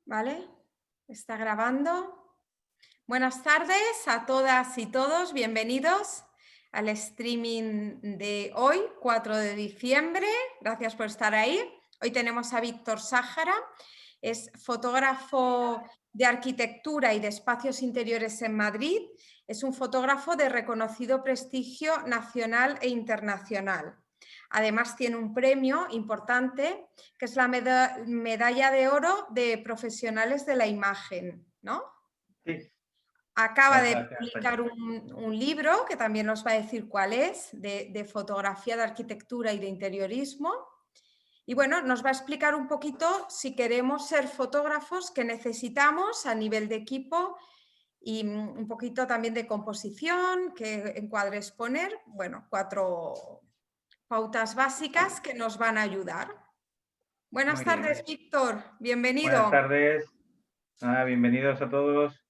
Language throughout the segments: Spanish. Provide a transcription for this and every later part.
¿Vale? ¿Está grabando? Buenas tardes a todas y todos, bienvenidos al streaming de hoy, 4 de diciembre. Gracias por estar ahí. Hoy tenemos a Víctor Sájara, es fotógrafo de arquitectura y de espacios interiores en Madrid. Es un fotógrafo de reconocido prestigio nacional e internacional. Además tiene un premio importante que es la medalla de oro de profesionales de la imagen, ¿no? Sí. Acaba de Hacia España. publicar un libro, que también nos va a decir cuál es, de fotografía de arquitectura y de interiorismo. Y bueno, nos va a explicar un poquito si queremos ser fotógrafos, qué necesitamos a nivel de equipo y un poquito también de composición, qué encuadres poner. Bueno, 4 pautas básicas que nos van a ayudar. Buenas Muy bien. tardes, Víctor. Buenas Bienvenido. tardes. Bienvenidos a todos.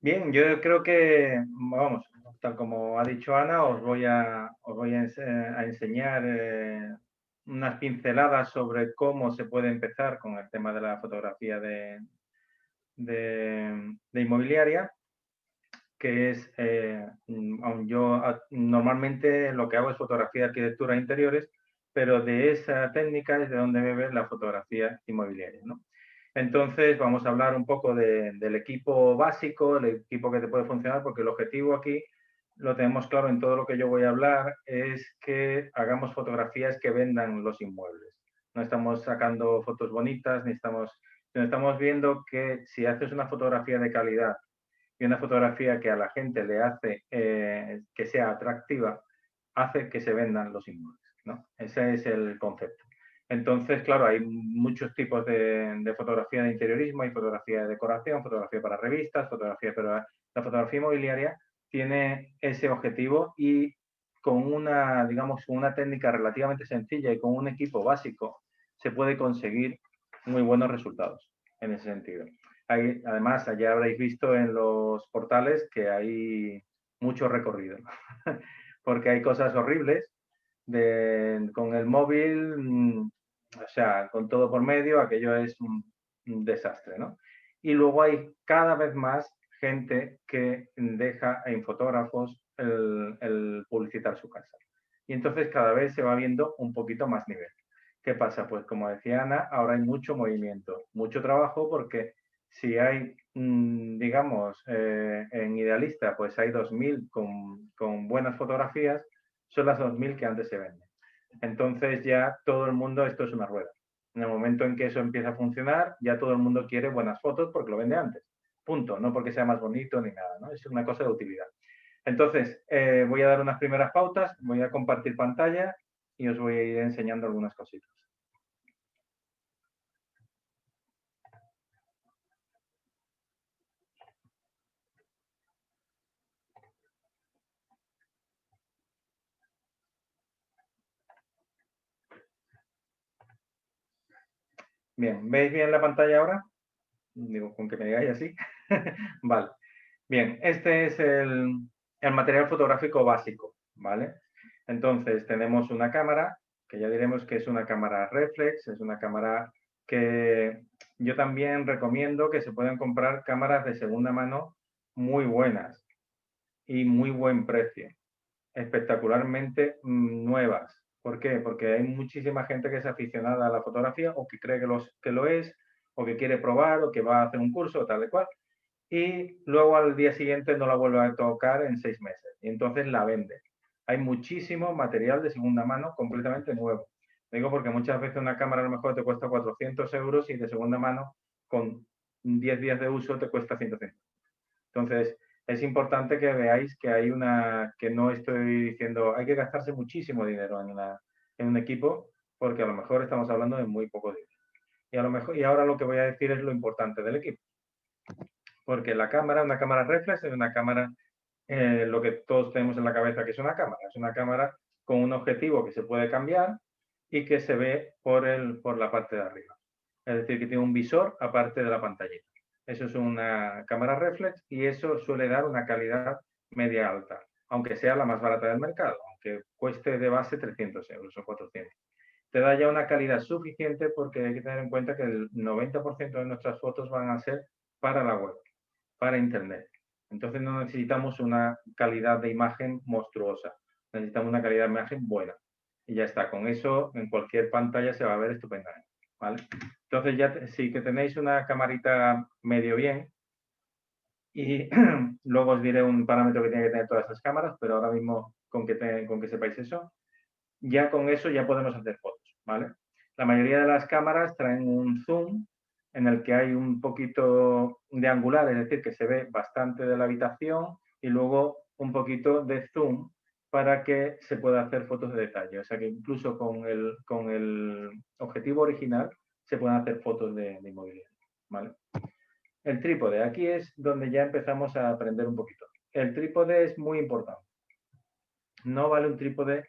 Bien, yo creo que, vamos, tal como ha dicho Ana, os voy a enseñar unas pinceladas sobre cómo se puede empezar con el tema de la fotografía de inmobiliaria, que es, yo normalmente lo que hago es fotografía de arquitectura e interiores, pero de esa técnica es de donde bebe la fotografía inmobiliaria, ¿no? Entonces vamos a hablar un poco del equipo básico, el equipo que te puede funcionar, porque el objetivo aquí, lo tenemos claro en todo lo que yo voy a hablar, es que hagamos fotografías que vendan los inmuebles. No estamos sacando fotos bonitas, sino estamos viendo que si haces una fotografía de calidad y una fotografía que a la gente le hace que sea atractiva, hace que se vendan los inmuebles, ¿no? Ese es el concepto. Entonces, claro, hay muchos tipos de fotografía de interiorismo, hay fotografía de decoración, fotografía para revistas, pero la fotografía inmobiliaria tiene ese objetivo y con una, digamos, una técnica relativamente sencilla y con un equipo básico se puede conseguir muy buenos resultados en ese sentido. Además, ya habréis visto en los portales que hay mucho recorrido, porque hay cosas horribles con el móvil, o sea, con todo por medio, aquello es un desastre, ¿no? Y luego hay cada vez más gente que deja en fotógrafos el publicitar su casa. Y entonces cada vez se va viendo un poquito más nivel. ¿Qué pasa? Pues como decía Ana, ahora hay mucho movimiento, mucho trabajo, porque si hay, digamos, en Idealista, pues hay 2.000 con buenas fotografías, son las 2.000 que antes se venden. Entonces ya todo el mundo, esto es una rueda. En el momento en que eso empieza a funcionar, ya todo el mundo quiere buenas fotos porque lo vende antes. Punto. No porque sea más bonito ni nada, ¿no? Es una cosa de utilidad. Entonces, voy a dar unas primeras pautas, voy a compartir pantalla y os voy a ir enseñando algunas cositas. Bien, ¿veis bien la pantalla ahora? Digo, con que me digáis así. Vale. Bien, este es el material fotográfico básico, ¿vale? Entonces, tenemos una cámara, que ya diremos que es una cámara reflex, es una cámara que yo también recomiendo que se puedan comprar cámaras de segunda mano muy buenas y muy buen precio, espectacularmente nuevas. ¿Por qué? Porque hay muchísima gente que es aficionada a la fotografía o que cree que lo es, o que quiere probar, o que va a hacer un curso, o tal y cual, y luego al día siguiente no la vuelve a tocar en 6 meses. Y entonces la vende. Hay muchísimo material de segunda mano completamente nuevo. Digo porque muchas veces una cámara a lo mejor te cuesta 400 euros y de segunda mano con 10 días de uso te cuesta 150. Entonces, es importante que veáis que hay que no estoy diciendo, hay que gastarse muchísimo dinero en un equipo, porque a lo mejor estamos hablando de muy poco dinero. Y ahora lo que voy a decir es lo importante del equipo. Porque la cámara, una cámara reflex, es una cámara, lo que todos tenemos en la cabeza que es una cámara con un objetivo que se puede cambiar y que se ve por la parte de arriba. Es decir, que tiene un visor aparte de la pantallita. Eso es una cámara reflex y eso suele dar una calidad media alta, aunque sea la más barata del mercado, aunque cueste de base 300 euros o 400. te da ya una calidad suficiente, porque hay que tener en cuenta que el 90% de nuestras fotos van a ser para la web, para internet. Entonces no necesitamos una calidad de imagen monstruosa, necesitamos una calidad de imagen buena. Y ya está, con eso en cualquier pantalla se va a ver estupendamente, ¿vale? Entonces ya sí que tenéis una camarita medio bien, y luego os diré un parámetro que tiene que tener todas estas cámaras, pero ahora mismo con que sepáis eso, ya con eso ya podemos hacer fotos, ¿vale? La mayoría de las cámaras traen un zoom en el que hay un poquito de angular, es decir, que se ve bastante de la habitación, y luego un poquito de zoom para que se pueda hacer fotos de detalle. O sea que incluso con el objetivo original se pueden hacer fotos de inmobiliario, ¿vale? El trípode, aquí es donde ya empezamos a aprender un poquito. El trípode es muy importante. No vale un trípode,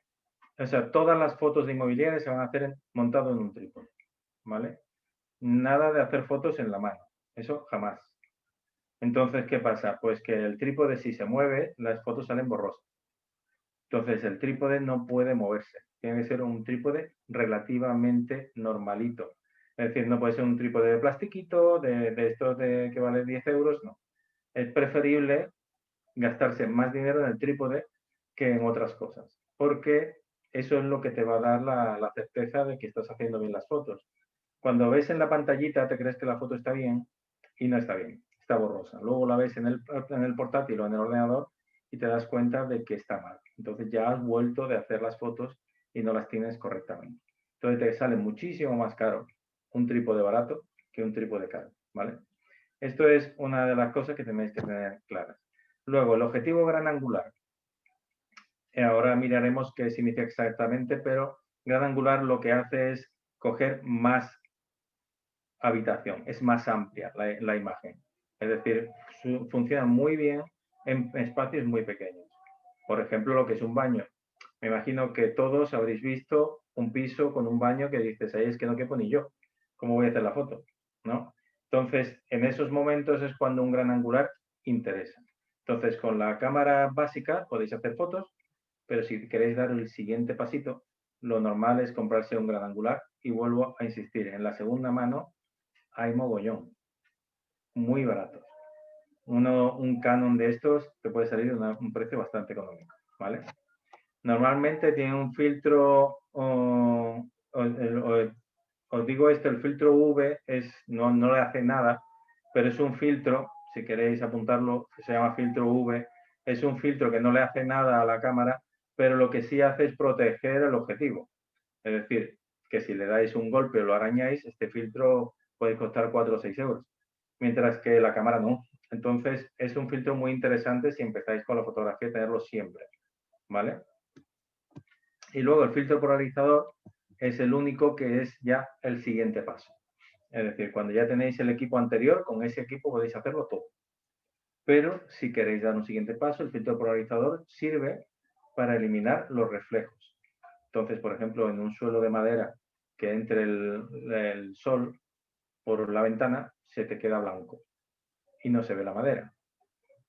o sea, todas las fotos de inmobiliaria se van a hacer montado en un trípode, ¿vale? Nada de hacer fotos en la mano, eso jamás. Entonces, ¿qué pasa? Pues que el trípode, si se mueve, las fotos salen borrosas. Entonces, el trípode no puede moverse. Tiene que ser un trípode relativamente normalito. Es decir, no puede ser un trípode de plastiquito, de estos que vale 10 euros, no. Es preferible gastarse más dinero en el trípode que en otras cosas, porque eso es lo que te va a dar la certeza de que estás haciendo bien las fotos. Cuando ves en la pantallita te crees que la foto está bien y no está bien, está borrosa. Luego la ves en el portátil o en el ordenador y te das cuenta de que está mal. Entonces ya has vuelto de hacer las fotos y no las tienes correctamente. Entonces te sale muchísimo más caro un trípode barato que un trípode caro, ¿vale? Esto es una de las cosas que tenéis que tener claras. Luego, el objetivo gran angular. Ahora miraremos qué significa exactamente, pero gran angular lo que hace es coger más habitación, es más amplia la imagen. Es decir, funciona muy bien en espacios muy pequeños. Por ejemplo, lo que es un baño. Me imagino que todos habréis visto un piso con un baño que dices, ahí es que no quepo ni yo. ¿Cómo voy a hacer la foto? ¿No? Entonces, en esos momentos es cuando un gran angular interesa. Entonces, con la cámara básica podéis hacer fotos, pero si queréis dar el siguiente pasito, lo normal es comprarse un gran angular, y vuelvo a insistir, en la segunda mano hay mogollón, muy baratos. Un Canon de estos te puede salir un precio bastante económico, ¿vale? Normalmente tiene un filtro, os digo esto, el filtro V no le hace nada, pero es un filtro, si queréis apuntarlo, se llama filtro V, es un filtro que no le hace nada a la cámara, pero lo que sí hace es proteger el objetivo. Es decir, que si le dais un golpe o lo arañáis, este filtro puede costar 4 o 6 euros, mientras que la cámara no. Entonces, es un filtro muy interesante si empezáis con la fotografía, tenerlo siempre, ¿vale? Y luego el filtro polarizador es el único que es ya el siguiente paso. Es decir, cuando ya tenéis el equipo anterior, con ese equipo podéis hacerlo todo. Pero si queréis dar un siguiente paso, el filtro polarizador sirve para eliminar los reflejos. Entonces, por ejemplo, en un suelo de madera que entre el sol por la ventana, se te queda blanco y no se ve la madera.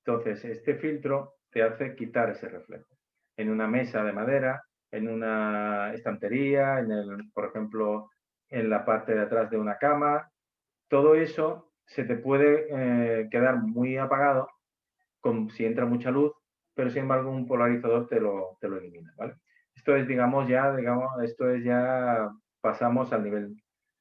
Entonces, este filtro te hace quitar ese reflejo. En una mesa de madera, en una estantería, por ejemplo, en la parte de atrás de una cama, todo eso se te puede quedar muy apagado si entra mucha luz, pero sin embargo un polarizador te lo elimina, ¿vale? Esto es, pasamos al nivel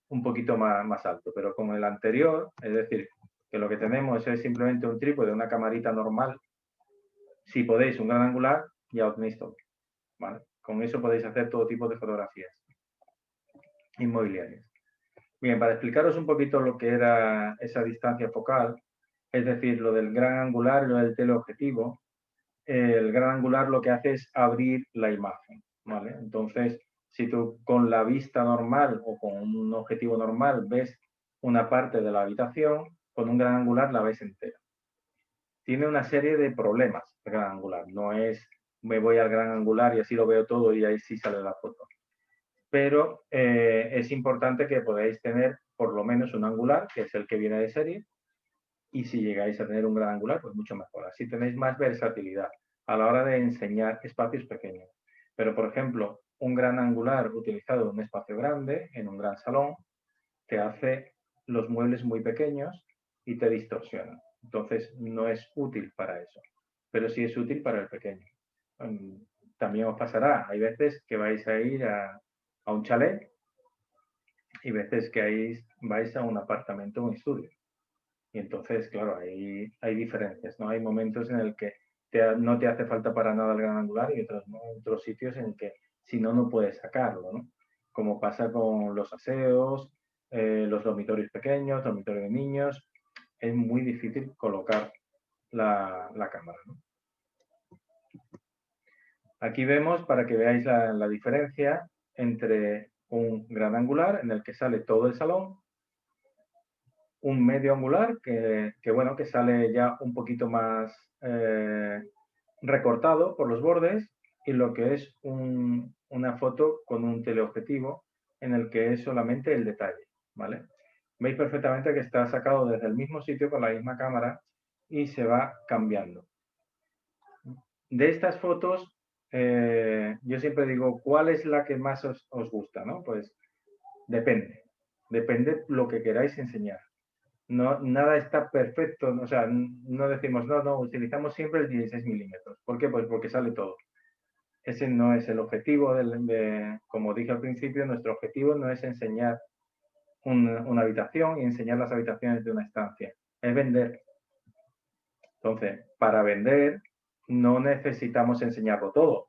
un poquito más alto, pero con el anterior, es decir, que lo que tenemos es simplemente un trípode, una camarita normal. Si podéis un gran angular, ya os tenéis todo, ¿vale? Con eso podéis hacer todo tipo de fotografías inmobiliarias. Bien, para explicaros un poquito lo que era esa distancia focal, es decir, lo del gran angular y lo del teleobjetivo, el gran angular lo que hace es abrir la imagen, ¿vale? Entonces, si tú con la vista normal o con un objetivo normal ves una parte de la habitación, con un gran angular la ves entera. Tiene una serie de problemas el gran angular. No es me voy al gran angular y así lo veo todo y ahí sí sale la foto. Pero es importante que podáis tener por lo menos un angular, que es el que viene de serie, y si llegáis a tener un gran angular, pues mucho mejor. Así tenéis más versatilidad a la hora de enseñar espacios pequeños. Pero, por ejemplo, un gran angular utilizado en un espacio grande, en un gran salón, te hace los muebles muy pequeños y te distorsiona. Entonces, no es útil para eso, pero sí es útil para el pequeño. También os pasará, hay veces que vais a ir a un chalet y veces que vais a un apartamento o un estudio. Y entonces, claro, hay diferencias, ¿no? Hay momentos en el que no te hace falta para nada el gran angular y otros sitios en que si no, no puedes sacarlo, ¿no? Como pasa con los aseos, los dormitorios pequeños, dormitorios de niños, es muy difícil colocar la cámara, ¿no? Aquí vemos, para que veáis la diferencia entre un gran angular en el que sale todo el salón, un medio angular bueno, que sale ya un poquito más recortado por los bordes, y lo que es una foto con un teleobjetivo en el que es solamente el detalle, ¿vale? Veis perfectamente que está sacado desde el mismo sitio con la misma cámara y se va cambiando. De estas fotos, yo siempre digo, ¿cuál es la que más os gusta? ¿No? Pues depende lo que queráis enseñar. No, nada está perfecto, o sea, no decimos, no, utilizamos siempre el 16 milímetros. ¿Por qué? Pues porque sale todo. Ese no es el objetivo, como dije al principio, nuestro objetivo no es enseñar una habitación y enseñar las habitaciones de una estancia, es vender. Entonces, para vender no necesitamos enseñarlo todo.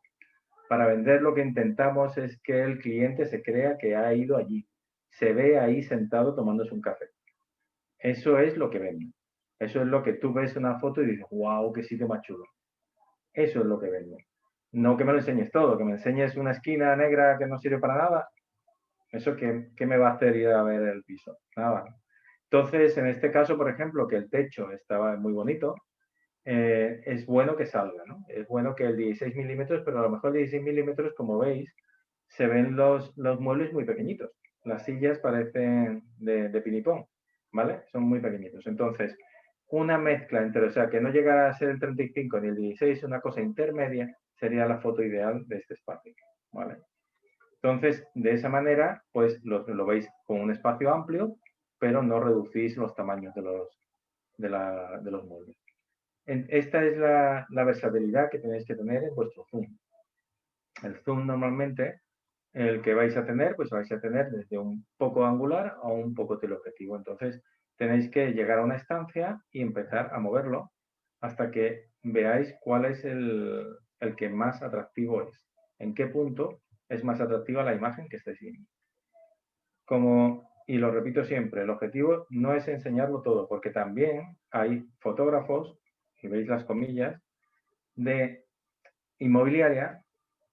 Para vender lo que intentamos es que el cliente se crea que ha ido allí, se ve ahí sentado tomándose un café. Eso es lo que vende. Eso es lo que tú ves una foto y dices, wow, qué sitio más chulo. Eso es lo que vende. No que me lo enseñes todo, que me enseñes una esquina negra que no sirve para nada. ¿Eso qué me va a hacer ir a ver el piso? Nada. Entonces, en este caso, por ejemplo, que el techo estaba muy bonito, es bueno que salga, ¿no? Es bueno que el 16 milímetros, pero a lo mejor el 16 milímetros, como veis, se ven los muebles muy pequeñitos. Las sillas parecen de pinipón, ¿vale? Son muy pequeñitos. Entonces, una mezcla entre, o sea, que no llegara a ser el 35 ni el 16, una cosa intermedia, sería la foto ideal de este espacio, ¿vale? Entonces, de esa manera, pues lo veis con un espacio amplio, pero no reducís los tamaños de los muebles. Esta es la versatilidad que tenéis que tener en vuestro zoom. El zoom normalmente, el que vais a tener, pues vais a tener desde un poco angular a un poco teleobjetivo. Entonces, tenéis que llegar a una estancia y empezar a moverlo hasta que veáis cuál es el que más atractivo es. En qué punto es más atractiva la imagen que estáis viendo. Y lo repito siempre, el objetivo no es enseñarlo todo, porque también hay fotógrafos, si veis las comillas, de inmobiliaria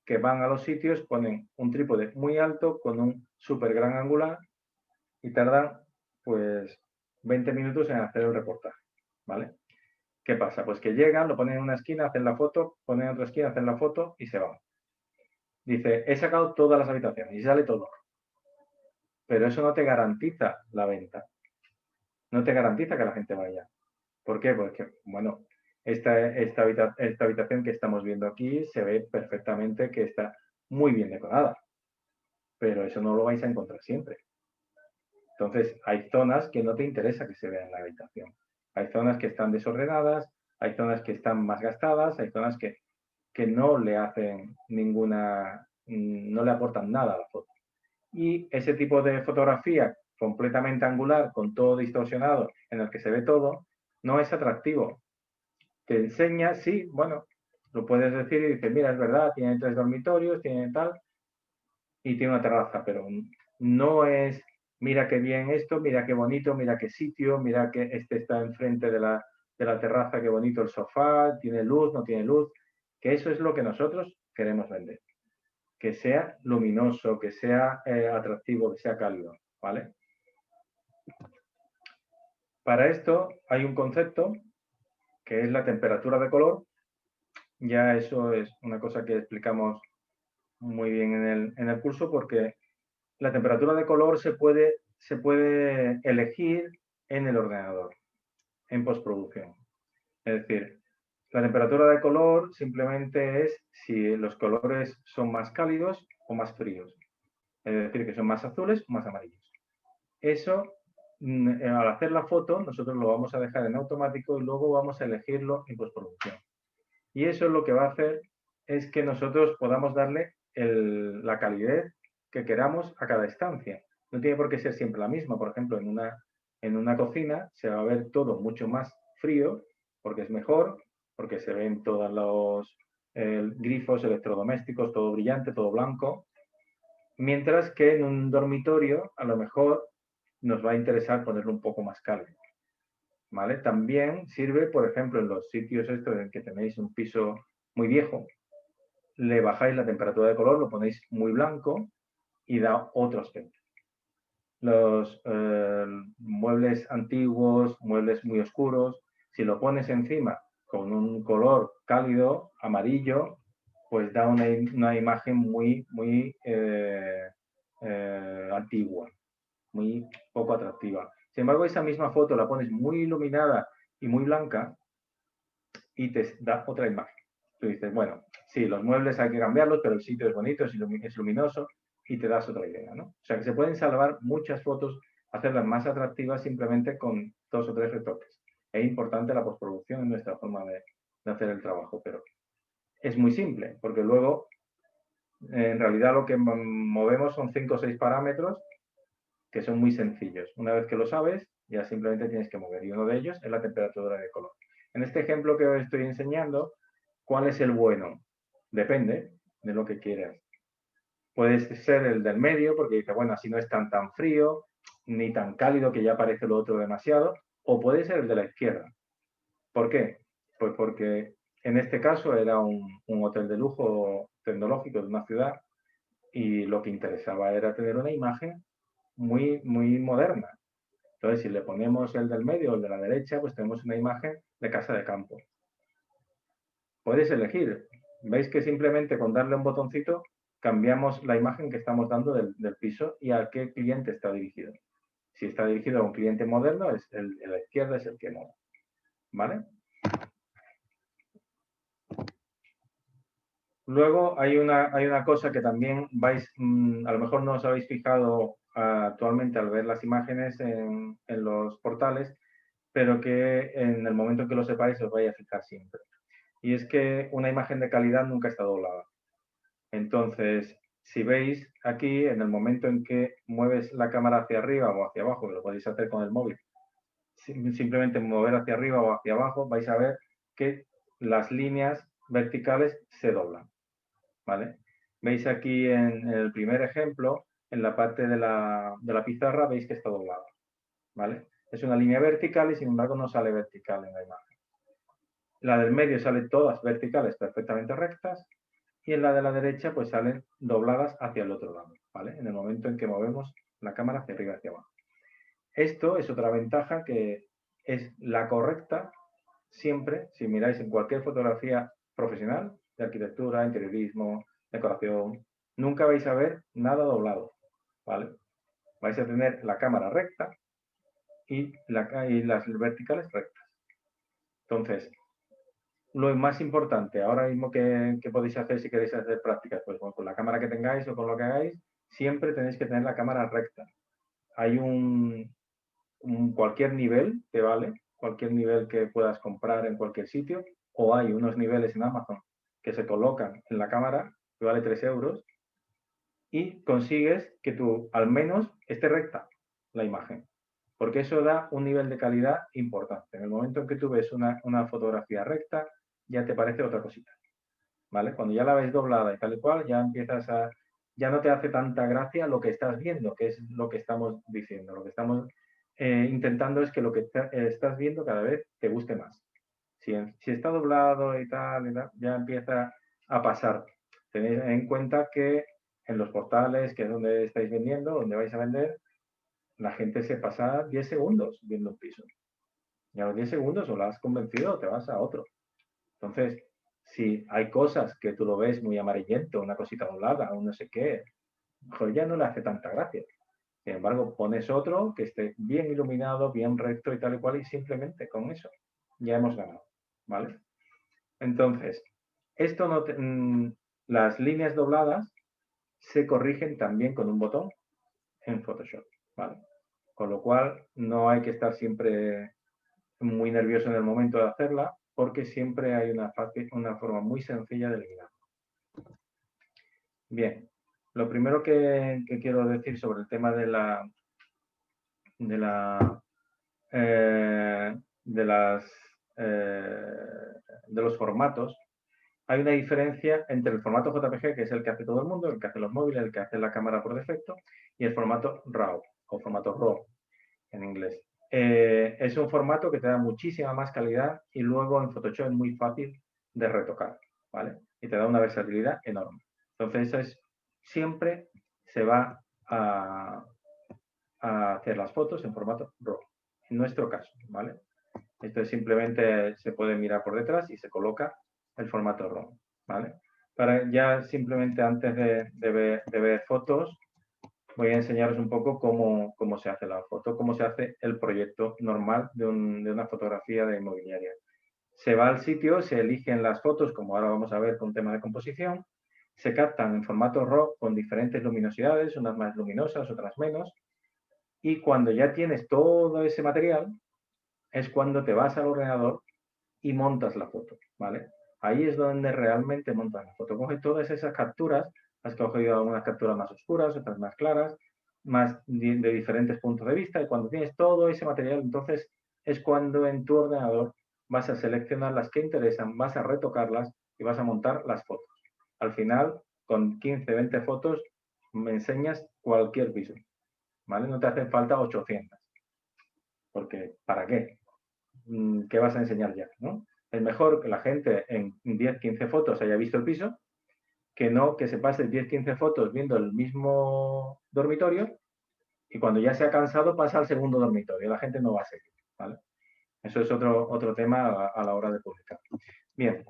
que van a los sitios, ponen un trípode muy alto con un súper gran angular y tardan pues 20 minutos en hacer el reportaje, ¿vale? ¿Qué pasa? Pues que llegan, lo ponen en una esquina, hacen la foto, ponen en otra esquina, hacen la foto y se van. Dice, he sacado todas las habitaciones y sale todo. Pero eso no te garantiza la venta. No te garantiza que la gente vaya. ¿Por qué? Porque, bueno, esta habitación que estamos viendo aquí se ve perfectamente que está muy bien decorada, pero eso no lo vais a encontrar siempre. Entonces, hay zonas que no te interesa que se vean en la habitación. Hay zonas que están desordenadas, hay zonas que están más gastadas, hay zonas que no le hacen no le aportan nada a la foto. Y ese tipo de fotografía completamente angular, con todo distorsionado, en el que se ve todo, no es atractivo. Te enseña, sí, bueno, lo puedes decir y dices, mira, es verdad, tiene 3 dormitorios, tiene tal, y tiene una terraza, pero no es, mira qué bien esto, mira qué bonito, mira qué sitio, mira que este está enfrente de la terraza, qué bonito el sofá, tiene luz, no tiene luz, que eso es lo que nosotros queremos vender. Que sea luminoso, que sea atractivo, que sea cálido, ¿vale? Para esto hay un concepto que es la temperatura de color. Ya eso es una cosa que explicamos muy bien en el curso, porque la temperatura de color se puede elegir en el ordenador, en postproducción. Es decir, La temperatura de color simplemente es si los colores son más cálidos o más fríos. Es decir, que son más azules o más amarillos. Eso, al hacer la foto, nosotros lo vamos a dejar en automático y luego vamos a elegirlo en postproducción. Y eso lo que va a hacer es que nosotros podamos darle la calidez que queramos a cada estancia. No tiene por qué ser siempre la misma. Por ejemplo, en una cocina se va a ver todo mucho más frío porque es mejor, porque se ven todos los grifos electrodomésticos, todo brillante, todo blanco. Mientras que en un dormitorio a lo mejor nos va a interesar ponerlo un poco más cálido. ¿Vale? También sirve, por ejemplo, en los sitios estos en que tenéis un piso muy viejo, le bajáis la temperatura de color, lo ponéis muy blanco y da otro aspecto. Los muebles antiguos, muebles muy oscuros, si lo pones encima con un color cálido, amarillo, pues da una imagen muy antigua, muy poco atractiva. Sin embargo, esa misma foto la pones muy iluminada y muy blanca y te da otra imagen. Tú dices, bueno, sí, los muebles hay que cambiarlos, pero el sitio es bonito, es luminoso y te das otra idea, ¿no? O sea, que se pueden salvar muchas fotos, hacerlas más atractivas simplemente con 2 o 3 retoques. Es importante la postproducción en nuestra forma de hacer el trabajo, pero es muy simple, porque luego, en realidad, lo que movemos son 5 o 6 parámetros que son muy sencillos. Una vez que lo sabes, ya simplemente tienes que mover, y uno de ellos es la temperatura de color. En este ejemplo que os estoy enseñando, ¿cuál es el bueno? Depende de lo que quieras. Puede ser el del medio, porque dice, bueno, así no es tan frío, ni tan cálido que ya parece lo otro demasiado, o puede ser el de la izquierda. ¿Por qué? Pues porque en este caso era un hotel de lujo tecnológico de una ciudad y lo que interesaba era tener una imagen muy moderna. Entonces, si le ponemos el del medio o el de la derecha, pues tenemos una imagen de casa de campo. Podéis elegir. Veis que simplemente con darle un botoncito cambiamos la imagen que estamos dando del piso y a qué cliente está dirigido. Si está dirigido a un cliente moderno, es el de la izquierda es el que no. ¿Vale? Luego hay una cosa que también vais, a lo mejor no os habéis fijado actualmente al ver las imágenes en los portales, pero que en el momento en que lo sepáis os vais a fijar siempre. Y es que una imagen de calidad nunca está doblada. Entonces, si veis aquí, en el momento en que mueves la cámara hacia arriba o hacia abajo, que lo podéis hacer con el móvil, simplemente mover hacia arriba o hacia abajo, vais a ver que las líneas verticales se doblan. ¿Vale? Veis aquí en el primer ejemplo, en la parte de la pizarra, veis que está doblada. ¿Vale? Es una línea vertical y sin embargo no sale vertical en la imagen. La del medio sale todas verticales perfectamente rectas y en la de la derecha pues salen dobladas hacia el otro lado, ¿vale? En el momento en que movemos la cámara hacia arriba y hacia abajo. Esto es otra ventaja que es la correcta siempre, si miráis en cualquier fotografía profesional, de arquitectura, interiorismo, decoración, nunca vais a ver nada doblado, ¿vale? Vais a tener la cámara recta y las verticales rectas. Entonces, lo más importante ahora mismo que podéis hacer si queréis hacer prácticas, pues bueno, con la cámara que tengáis o con lo que hagáis, siempre tenéis que tener la cámara recta. Hay cualquier nivel que vale, cualquier nivel que puedas comprar en cualquier sitio, o hay unos niveles en Amazon que se colocan en la cámara, que vale 3 euros, y consigues que tú al menos esté recta la imagen, porque eso da un nivel de calidad importante. En el momento en que tú ves una fotografía recta, ya te parece otra cosita, ¿vale? Cuando ya la ves doblada y tal y cual, ya ya no te hace tanta gracia lo que estás viendo, que es lo que estamos diciendo. Lo que estamos intentando es que lo que estás viendo cada vez te guste más. Si está doblado y tal, ya empieza a pasar. Tened en cuenta que en los portales, que es donde estáis vendiendo, donde vais a vender, la gente se pasa 10 segundos viendo un piso. Y a los 10 segundos o la has convencido o te vas a otro. Entonces, si hay cosas que tú lo ves muy amarillento, una cosita doblada, o no sé qué, mejor ya no le hace tanta gracia. Sin embargo, pones otro que esté bien iluminado, bien recto y tal y cual, y simplemente con eso ya hemos ganado, ¿vale? Entonces, esto las líneas dobladas se corrigen también con un botón en Photoshop, ¿vale? Con lo cual no hay que estar siempre muy nervioso en el momento de hacerla, porque siempre hay una forma muy sencilla de eliminar. Bien, lo primero que quiero decir sobre el tema de los formatos, hay una diferencia entre el formato JPG, que es el que hace todo el mundo, el que hace los móviles, el que hace la cámara por defecto, y el formato RAW, o formato RAW en inglés. Es un formato que te da muchísima más calidad y luego en Photoshop es muy fácil de retocar, ¿vale? Y te da una versatilidad enorme. Entonces, siempre se va a hacer las fotos en formato RAW, en nuestro caso, ¿vale? Esto simplemente se puede mirar por detrás y se coloca el formato RAW, ¿vale? Para ya simplemente antes de ver fotos, voy a enseñaros un poco cómo se hace la foto, cómo se hace el proyecto normal de una fotografía de inmobiliaria. Se va al sitio, se eligen las fotos, como ahora vamos a ver con tema de composición, se captan en formato RAW con diferentes luminosidades, unas más luminosas, otras menos, y cuando ya tienes todo ese material, es cuando te vas al ordenador y montas la foto, ¿vale? Ahí es donde realmente montas la foto. Coge todas esas capturas, has cogido algunas capturas más oscuras, otras más claras, más de diferentes puntos de vista, y cuando tienes todo ese material, entonces es cuando en tu ordenador vas a seleccionar las que interesan, vas a retocarlas y vas a montar las fotos. Al final, con 15, 20 fotos, me enseñas cualquier piso, ¿vale? No te hacen falta 800, porque ¿para qué? ¿Qué vas a enseñar ya? ¿No? Es mejor que la gente en 10, 15 fotos haya visto el piso, que no que se pase 10, 15 fotos viendo el mismo dormitorio y cuando ya se ha cansado pasa al segundo dormitorio. La gente no va a seguir, ¿vale? Eso es otro tema a la hora de publicar. Bien,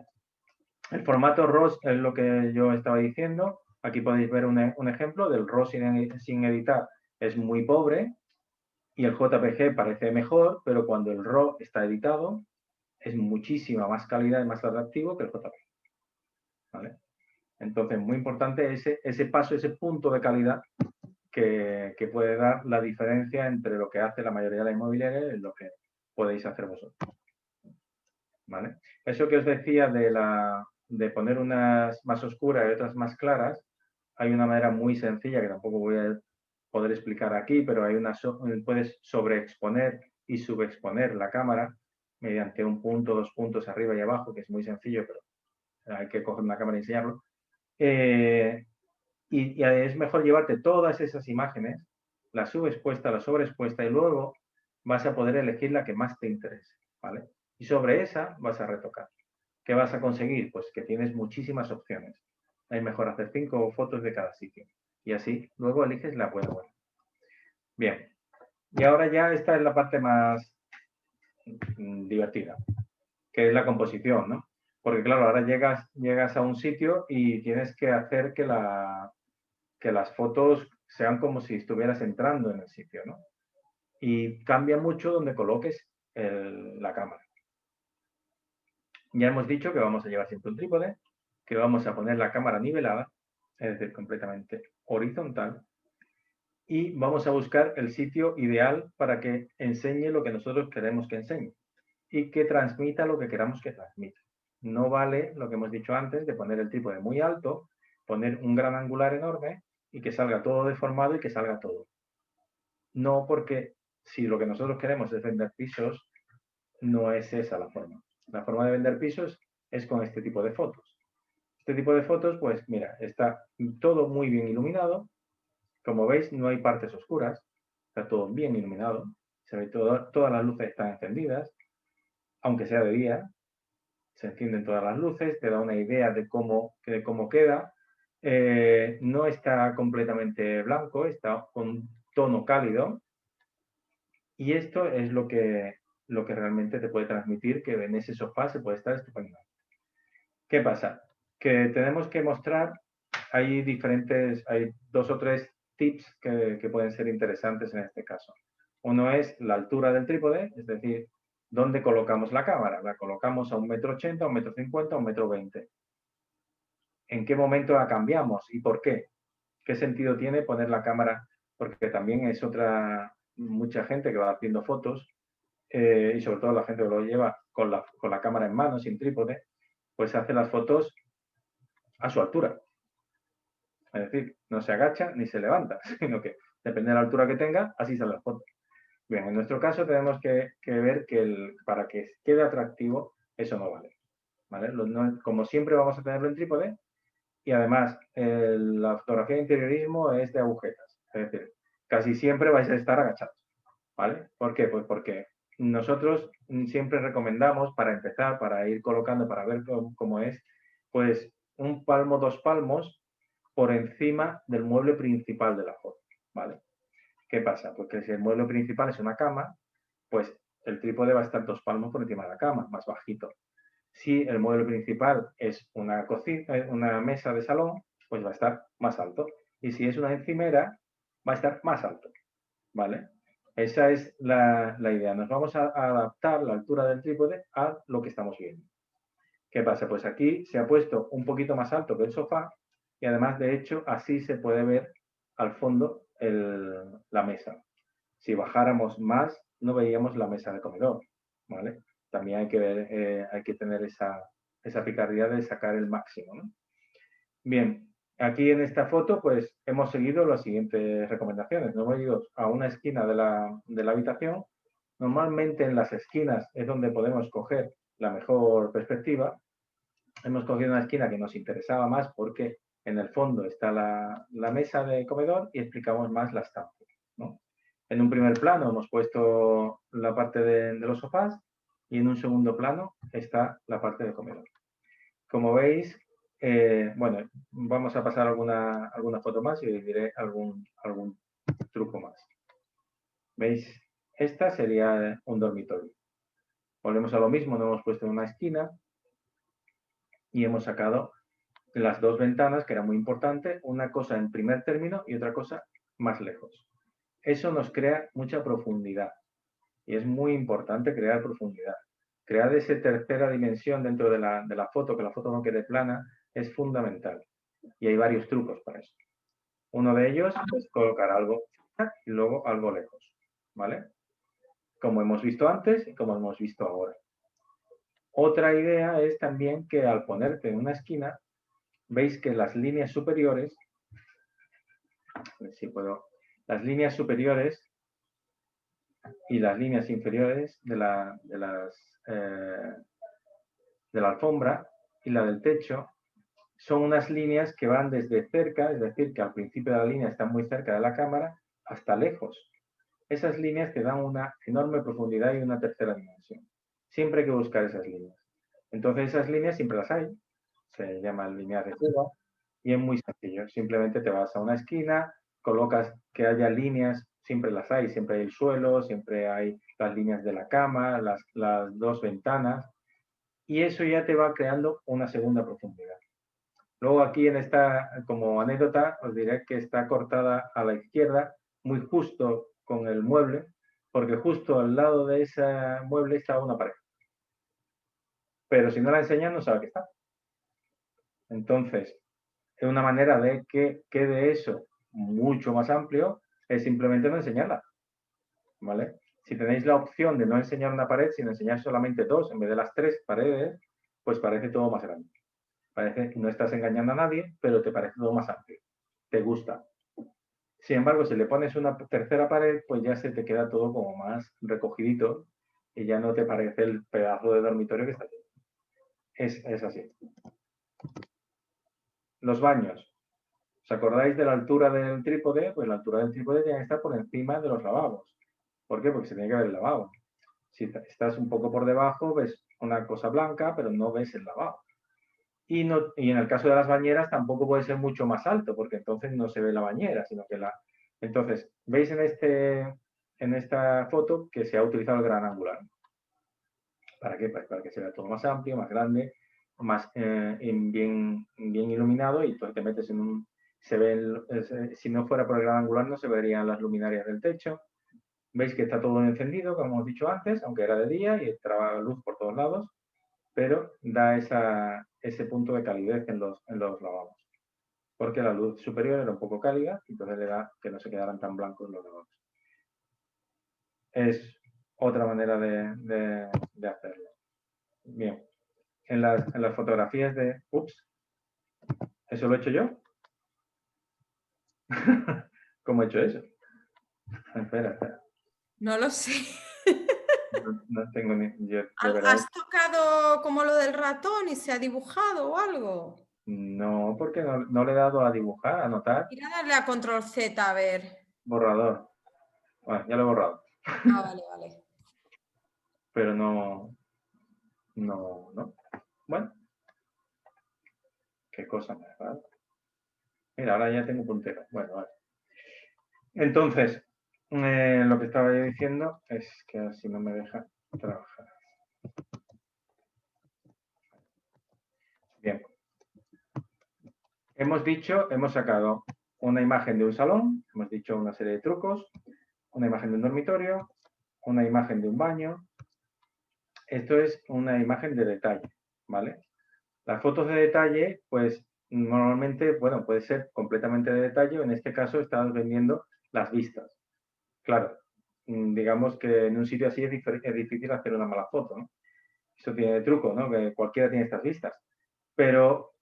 el formato RAW es lo que yo estaba diciendo. Aquí podéis ver un ejemplo del RAW sin editar. Es muy pobre y el JPG parece mejor, pero cuando el RAW está editado, es muchísima más calidad y más atractivo que el JPG, ¿vale? Entonces, muy importante ese paso, ese punto de calidad que puede dar la diferencia entre lo que hace la mayoría de las inmobiliarias y lo que podéis hacer vosotros, ¿vale? Eso que os decía de poner unas más oscuras y otras más claras, hay una manera muy sencilla que tampoco voy a poder explicar aquí, pero puedes sobreexponer y subexponer la cámara mediante un punto, 2 puntos arriba y abajo, que es muy sencillo, pero hay que coger una cámara y enseñarlo. Y es mejor llevarte todas esas imágenes, la subexpuesta, la sobreexpuesta, y luego vas a poder elegir la que más te interese, ¿vale? Y sobre esa vas a retocar. ¿Qué vas a conseguir? Pues que tienes muchísimas opciones. Es mejor hacer 5 fotos de cada sitio. Y así luego eliges la buena. Bien. Y ahora ya esta es la parte más divertida, que es la composición, ¿no? Porque claro, ahora llegas a un sitio y tienes que hacer que las fotos sean como si estuvieras entrando en el sitio, ¿no? Y cambia mucho donde coloques la cámara. Ya hemos dicho que vamos a llevar siempre un trípode, que vamos a poner la cámara nivelada, es decir, completamente horizontal, y vamos a buscar el sitio ideal para que enseñe lo que nosotros queremos que enseñe y que transmita lo que queramos que transmita. No vale lo que hemos dicho antes de poner el trípode muy alto, poner un gran angular enorme y que salga todo deformado y que salga todo. No, porque si lo que nosotros queremos es vender pisos, no es esa la forma. La forma de vender pisos es con este tipo de fotos. Este tipo de fotos, pues mira, está todo muy bien iluminado. Como veis, no hay partes oscuras. Está todo bien iluminado. Se ve todas las luces están encendidas. Aunque sea de día, se encienden todas las luces. Te da una idea de cómo queda. No está completamente blanco, está con un tono cálido. Y esto es lo que realmente te puede transmitir que en ese sofá se puede estar estupendo. ¿Qué pasa? Que tenemos que mostrar, hay 2 o 3 tips que pueden ser interesantes en este caso. Uno es la altura del trípode, es decir, ¿Dónde colocamos la cámara? La colocamos a 1,80 m, a 1,50 m, a 1,20 m. ¿En qué momento la cambiamos y por qué? ¿Qué sentido tiene poner la cámara? Porque también es mucha gente que va haciendo fotos y sobre todo la gente que lo lleva con la cámara en mano, sin trípode, pues hace las fotos a su altura. Es decir, no se agacha ni se levanta, sino que depende de la altura que tenga, así sale la foto. Bien, en nuestro caso tenemos que ver que para que quede atractivo, eso no vale. ¿Vale? Como siempre vamos a tenerlo en trípode y además la fotografía de interiorismo es de agujetas. Es decir, casi siempre vais a estar agachados. ¿Vale? ¿Por qué? Pues porque nosotros siempre recomendamos, para empezar, para ir colocando, para ver cómo es, pues 1 palmo, 2 palmos por encima del mueble principal de la foto, ¿vale? ¿Qué pasa? Pues que si el mueble principal es una cama, pues el trípode va a estar 2 palmos por encima de la cama, más bajito. Si el mueble principal es una mesa de salón, pues va a estar más alto. Y si es una encimera, va a estar más alto, ¿vale? Esa es la idea. Nos vamos a adaptar la altura del trípode a lo que estamos viendo. ¿Qué pasa? Pues aquí se ha puesto un poquito más alto que el sofá y además, de hecho, así se puede ver al fondo la mesa. Si bajáramos más, no veíamos la mesa de comedor, ¿vale? También hay que tener esa picardía de sacar el máximo, ¿no? Bien, aquí en esta foto, pues hemos seguido las siguientes recomendaciones. Nos hemos ido a una esquina de la habitación. Normalmente en las esquinas es donde podemos coger la mejor perspectiva. Hemos cogido una esquina que nos interesaba más porque en el fondo está la mesa de comedor y explicamos más la estancia, ¿no? En un primer plano hemos puesto la parte de los sofás y en un segundo plano está la parte de comedor. Como veis, bueno, vamos a pasar alguna foto más y os diré algún truco más. ¿Veis? Esta sería un dormitorio. Volvemos a lo mismo, nos hemos puesto en una esquina y hemos sacado las 2 ventanas, que era muy importante, una cosa en primer término y otra cosa más lejos. Eso nos crea mucha profundidad y es muy importante crear profundidad. Crear esa tercera dimensión dentro de la foto, que la foto no quede plana, es fundamental. Y hay varios trucos para eso. Uno de ellos es colocar algo y luego algo lejos, ¿vale? Como hemos visto antes y como hemos visto ahora. Otra idea es también que al ponerte en una esquina, veis que las líneas superiores, a ver si puedo, las líneas superiores y las líneas inferiores de la alfombra y la del techo son unas líneas que van desde cerca, es decir, que al principio de la línea están muy cerca de la cámara, hasta lejos. Esas líneas te dan una enorme profundidad y una tercera dimensión. Siempre hay que buscar esas líneas. Entonces esas líneas siempre las hay, se llaman líneas de fuga y es muy sencillo. Simplemente te vas a una esquina, colocas que haya líneas, siempre las hay, siempre hay el suelo, siempre hay las líneas de la cama, las 2 ventanas y eso ya te va creando una segunda profundidad. Luego aquí en esta, como anécdota, os diré que está cortada a la izquierda, muy justo con el mueble, porque justo al lado de ese mueble estaba una pared. Pero si no la enseñan, no sabe que está. Entonces, una manera de que quede eso mucho más amplio es simplemente no enseñarla, ¿vale? Si tenéis la opción de no enseñar una pared, sino enseñar solamente 2 en vez de las 3 paredes, pues parece todo más grande. Parece que no estás engañando a nadie, pero te parece todo más amplio. Te gusta. Sin embargo, si le pones una tercera pared, pues ya se te queda todo como más recogidito y ya no te parece el pedazo de dormitorio que está allí. Es así. Los baños. ¿Os acordáis de la altura del trípode? Pues la altura del trípode tiene que estar por encima de los lavabos. ¿Por qué? Porque se tiene que ver el lavabo. Si estás un poco por debajo, ves una cosa blanca, pero no ves el lavabo. Y en el caso de las bañeras tampoco puede ser mucho más alto, porque entonces no se ve la bañera, sino que Entonces, veis en esta foto que se ha utilizado el gran angular. ¿Para qué? Para que se vea todo más amplio, más grande, más bien iluminado y entonces te metes en un... si no fuera por el gran angular no se verían las luminarias del techo. Veis que está todo encendido, como hemos dicho antes, aunque era de día y entraba luz por todos lados, pero da ese punto de calidez en los lavabos. Porque la luz superior era un poco cálida, entonces le da que no se quedaran tan blancos los lavabos. Es otra manera de hacerlo. Bien. En las fotografías de... Ups. ¿Eso lo he hecho yo? ¿Cómo he hecho eso? Espera. No lo sé. No tengo ni... de ¿Has verdad. tocado como lo del ratón y se ha dibujado o algo? No, porque no le he dado a dibujar, a anotar. Ir a darle a control Z, a ver. Borrador. Bueno, ya lo he borrado. Ah, vale. Pero no. Bueno, qué cosa más rara. Mira, ahora ya tengo puntero. Bueno, vale. Entonces, lo que estaba yo diciendo es que así no me deja trabajar. Bien. Hemos sacado una imagen de un salón, hemos dicho una serie de trucos, una imagen de un dormitorio, una imagen de un baño. Esto es una imagen de detalle, ¿vale? Las fotos de detalle, pues normalmente, bueno, puede ser completamente de detalle, en este caso estamos vendiendo las vistas. Claro, digamos que en un sitio así es difícil hacer una mala foto, ¿no? Eso tiene truco, ¿no? Que cualquiera tiene estas vistas. Pero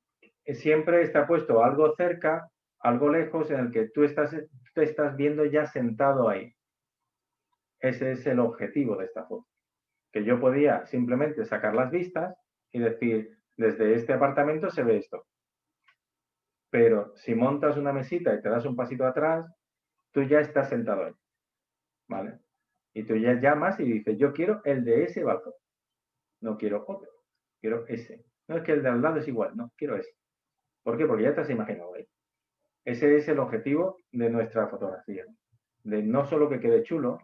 siempre está puesto algo cerca, algo lejos, en el que te estás viendo ya sentado ahí. Ese es el objetivo de esta foto. Que yo podía simplemente sacar las vistas y decir, desde este apartamento se ve esto. Pero si montas una mesita y te das un pasito atrás, tú ya estás sentado ahí, ¿vale? Y tú ya llamas y dices, yo quiero el de ese balcón. No quiero otro, quiero ese. No es que el de al lado es igual, no, quiero ese. ¿Por qué? Porque ya te has imaginado ahí. Ese es el objetivo de nuestra fotografía. De no solo que quede chulo,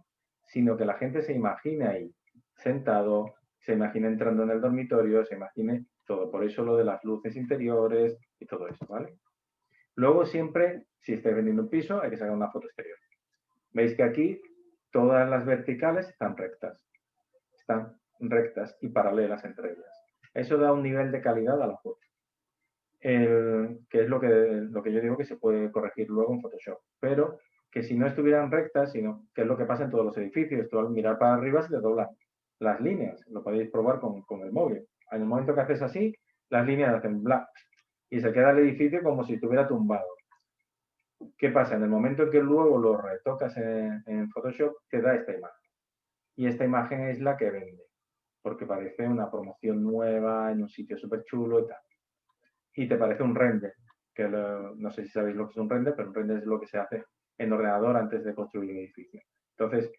sino que la gente se imagine ahí, sentado, se imagine entrando en el dormitorio, se imagine todo. Por eso lo de las luces interiores y todo eso, ¿vale? Luego siempre, si estáis vendiendo un piso, hay que sacar una foto exterior. Veis que aquí todas las verticales están rectas y paralelas entre ellas. Eso da un nivel de calidad a la foto. Que es lo que yo digo que se puede corregir luego en Photoshop. Pero que si no estuvieran rectas, sino que es lo que pasa en todos los edificios, tú al mirar para arriba se te doblan las líneas, lo podéis probar con el móvil. En el momento que haces así, las líneas hacen black y se queda el edificio como si estuviera tumbado. ¿Qué pasa? En el momento en que luego lo retocas en Photoshop, te da esta imagen. Y esta imagen es la que vende, porque parece una promoción nueva en un sitio súper chulo y tal. Y te parece un render, que no sé si sabéis lo que es un render, pero un render es lo que se hace en ordenador antes de construir un edificio. Entonces,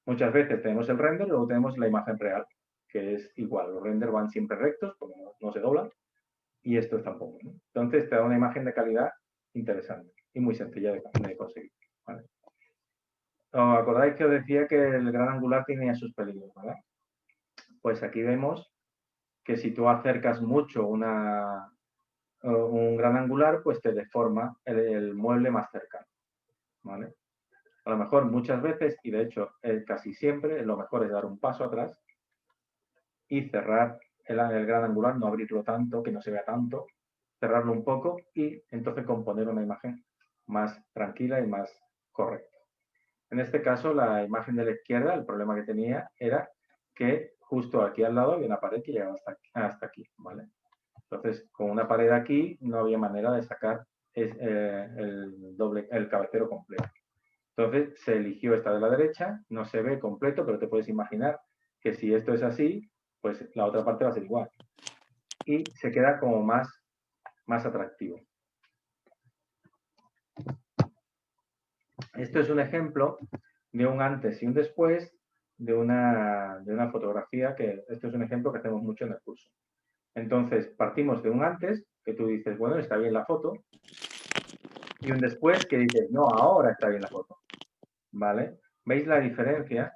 muchas veces tenemos el render y luego tenemos la imagen real, que es igual. Los renders van siempre rectos, porque no se doblan, y esto tampoco, ¿no? Entonces, te da una imagen de calidad interesante y muy sencilla de conseguir, ¿vale? ¿Os acordáis que os decía que el gran angular tenía sus peligros, ¿verdad? Pues aquí vemos que si tú acercas mucho un gran angular, pues te deforma el mueble más cercano, ¿vale? A lo mejor muchas veces, y de hecho casi siempre, lo mejor es dar un paso atrás y cerrar el gran angular, no abrirlo tanto, que no se vea tanto, cerrarlo un poco y entonces componer una imagen más tranquila y más correcta. En este caso, la imagen de la izquierda, el problema que tenía era que justo aquí al lado había una pared que llegaba hasta aquí, ¿vale? Entonces, con una pared aquí no había manera de sacar el cabecero completo. Entonces, se eligió esta de la derecha, no se ve completo, pero te puedes imaginar que si esto es así, pues la otra parte va a ser igual. Y se queda como más atractivo. Esto es un ejemplo de un antes y un después de una fotografía, que esto es un ejemplo que hacemos mucho en el curso. Entonces, partimos de un antes, que tú dices, bueno, está bien la foto, y un después que dices, no, ahora está bien la foto, ¿vale? ¿Veis la diferencia?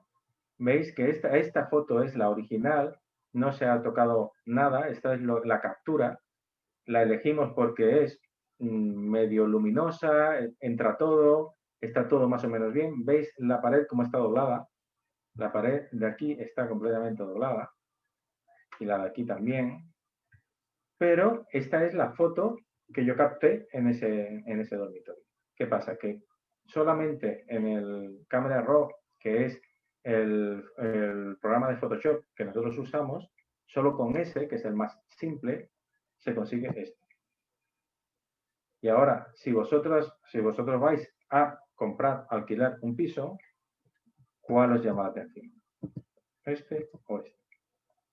¿Veis que esta foto es la original? No se ha tocado nada, esta es la captura, la elegimos porque es medio luminosa, entra todo, está todo más o menos bien. ¿Veis la pared como está doblada? La pared de aquí está completamente doblada y la de aquí también. Pero esta es la foto que yo capté en ese dormitorio. ¿Qué pasa? Que solamente en el Camera Raw, que es el programa de Photoshop que nosotros usamos, solo con ese, que es el más simple, se consigue esto. Y ahora, si vosotros vais a comprar, alquilar un piso, ¿cuál os llama la atención? ¿Este o este?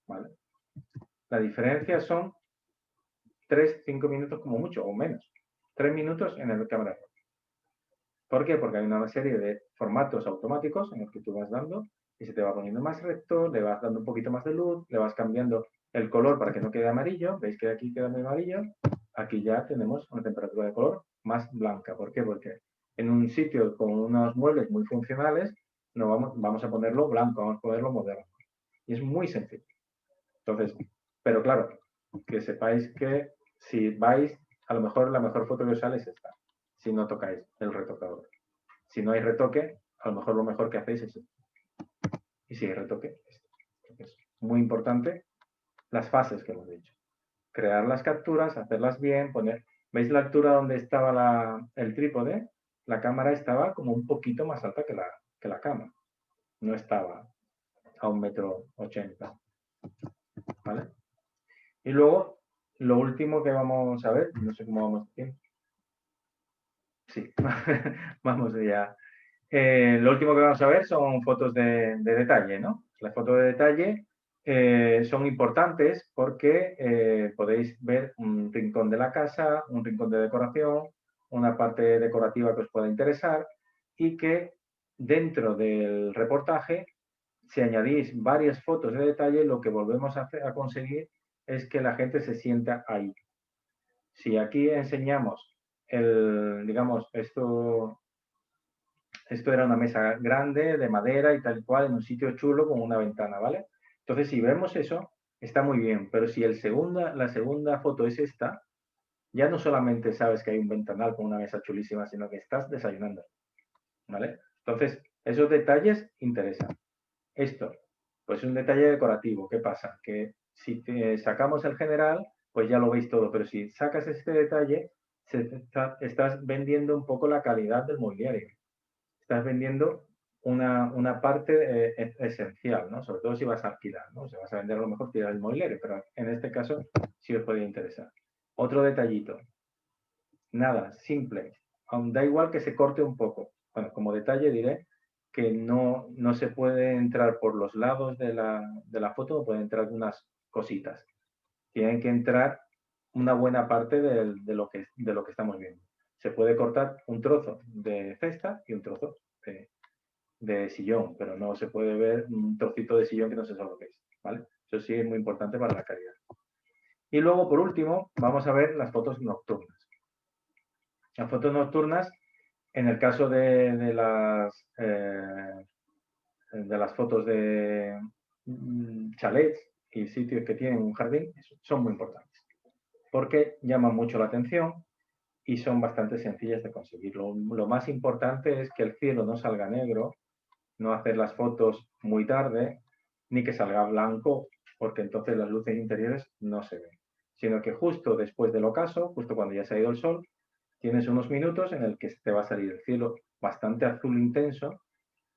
¿Vale? La diferencia son 3, 5 minutos como mucho, o menos. 3 minutos en el Camera Raw. ¿Por qué? Porque hay una serie de formatos automáticos en los que tú vas dando y se te va poniendo más recto, le vas dando un poquito más de luz, le vas cambiando el color para que no quede amarillo. ¿Veis que aquí queda muy amarillo? Aquí ya tenemos una temperatura de color más blanca. ¿Por qué? Porque en un sitio con unos muebles muy funcionales no vamos a ponerlo blanco, vamos a ponerlo moderno. Y es muy sencillo. Entonces, pero claro, que sepáis que si vais, a lo mejor la mejor foto que os sale es esta, si no tocáis el retocador. Si no hay retoque, a lo mejor lo mejor que hacéis es esto. Y si hay retoque, esto. Es muy importante las fases que hemos dicho. Crear las capturas, hacerlas bien, poner... ¿Veis la altura donde estaba el trípode? La cámara estaba como un poquito más alta que la cama. No estaba a 1,80 m. ¿Vale? Y luego, lo último que vamos a ver, no sé cómo vamos de tiempo. Sí, vamos ya. Lo último que vamos a ver son fotos de detalle, ¿no? Las fotos de detalle son importantes porque podéis ver un rincón de la casa, un rincón de decoración, una parte decorativa que os pueda interesar y que dentro del reportaje, si añadís varias fotos de detalle, lo que volvemos a conseguir es que la gente se sienta ahí. Si aquí enseñamos digamos, esto era una mesa grande, de madera y tal cual, en un sitio chulo con una ventana, ¿vale? Entonces, si vemos eso, está muy bien, pero si la segunda foto es esta, ya no solamente sabes que hay un ventanal con una mesa chulísima, sino que estás desayunando, ¿vale? Entonces, esos detalles interesan. Esto, pues un detalle decorativo. ¿Qué pasa? Que si sacamos el general, pues ya lo veis todo, pero si sacas este detalle, estás vendiendo un poco la calidad del mobiliario. Estás vendiendo una parte esencial, ¿no? Sobre todo si vas a alquilar, ¿no? Si vas a vender a lo mejor tirar el mobiliario, pero en este caso sí os podría interesar. Otro detallito. Nada, simple. Aún da igual que se corte un poco. Bueno, como detalle diré que no se puede entrar por los lados de la foto, no pueden entrar unas cositas. Tienen que entrar una buena parte de lo que estamos viendo. Se puede cortar un trozo de cesta y un trozo de sillón, pero no se puede ver un trocito de sillón que no se sabe lo que es, ¿vale? Eso sí es muy importante para la calidad. Y luego, por último, vamos a ver las fotos nocturnas. Las fotos nocturnas, en el caso de las fotos de chalets y sitios que tienen un jardín, son muy importantes, porque llaman mucho la atención y son bastante sencillas de conseguir. Lo más importante es que el cielo no salga negro, no hacer las fotos muy tarde, ni que salga blanco, porque entonces las luces interiores no se ven, sino que justo después del ocaso, justo cuando ya se ha ido el sol, tienes unos minutos en el que te va a salir el cielo bastante azul intenso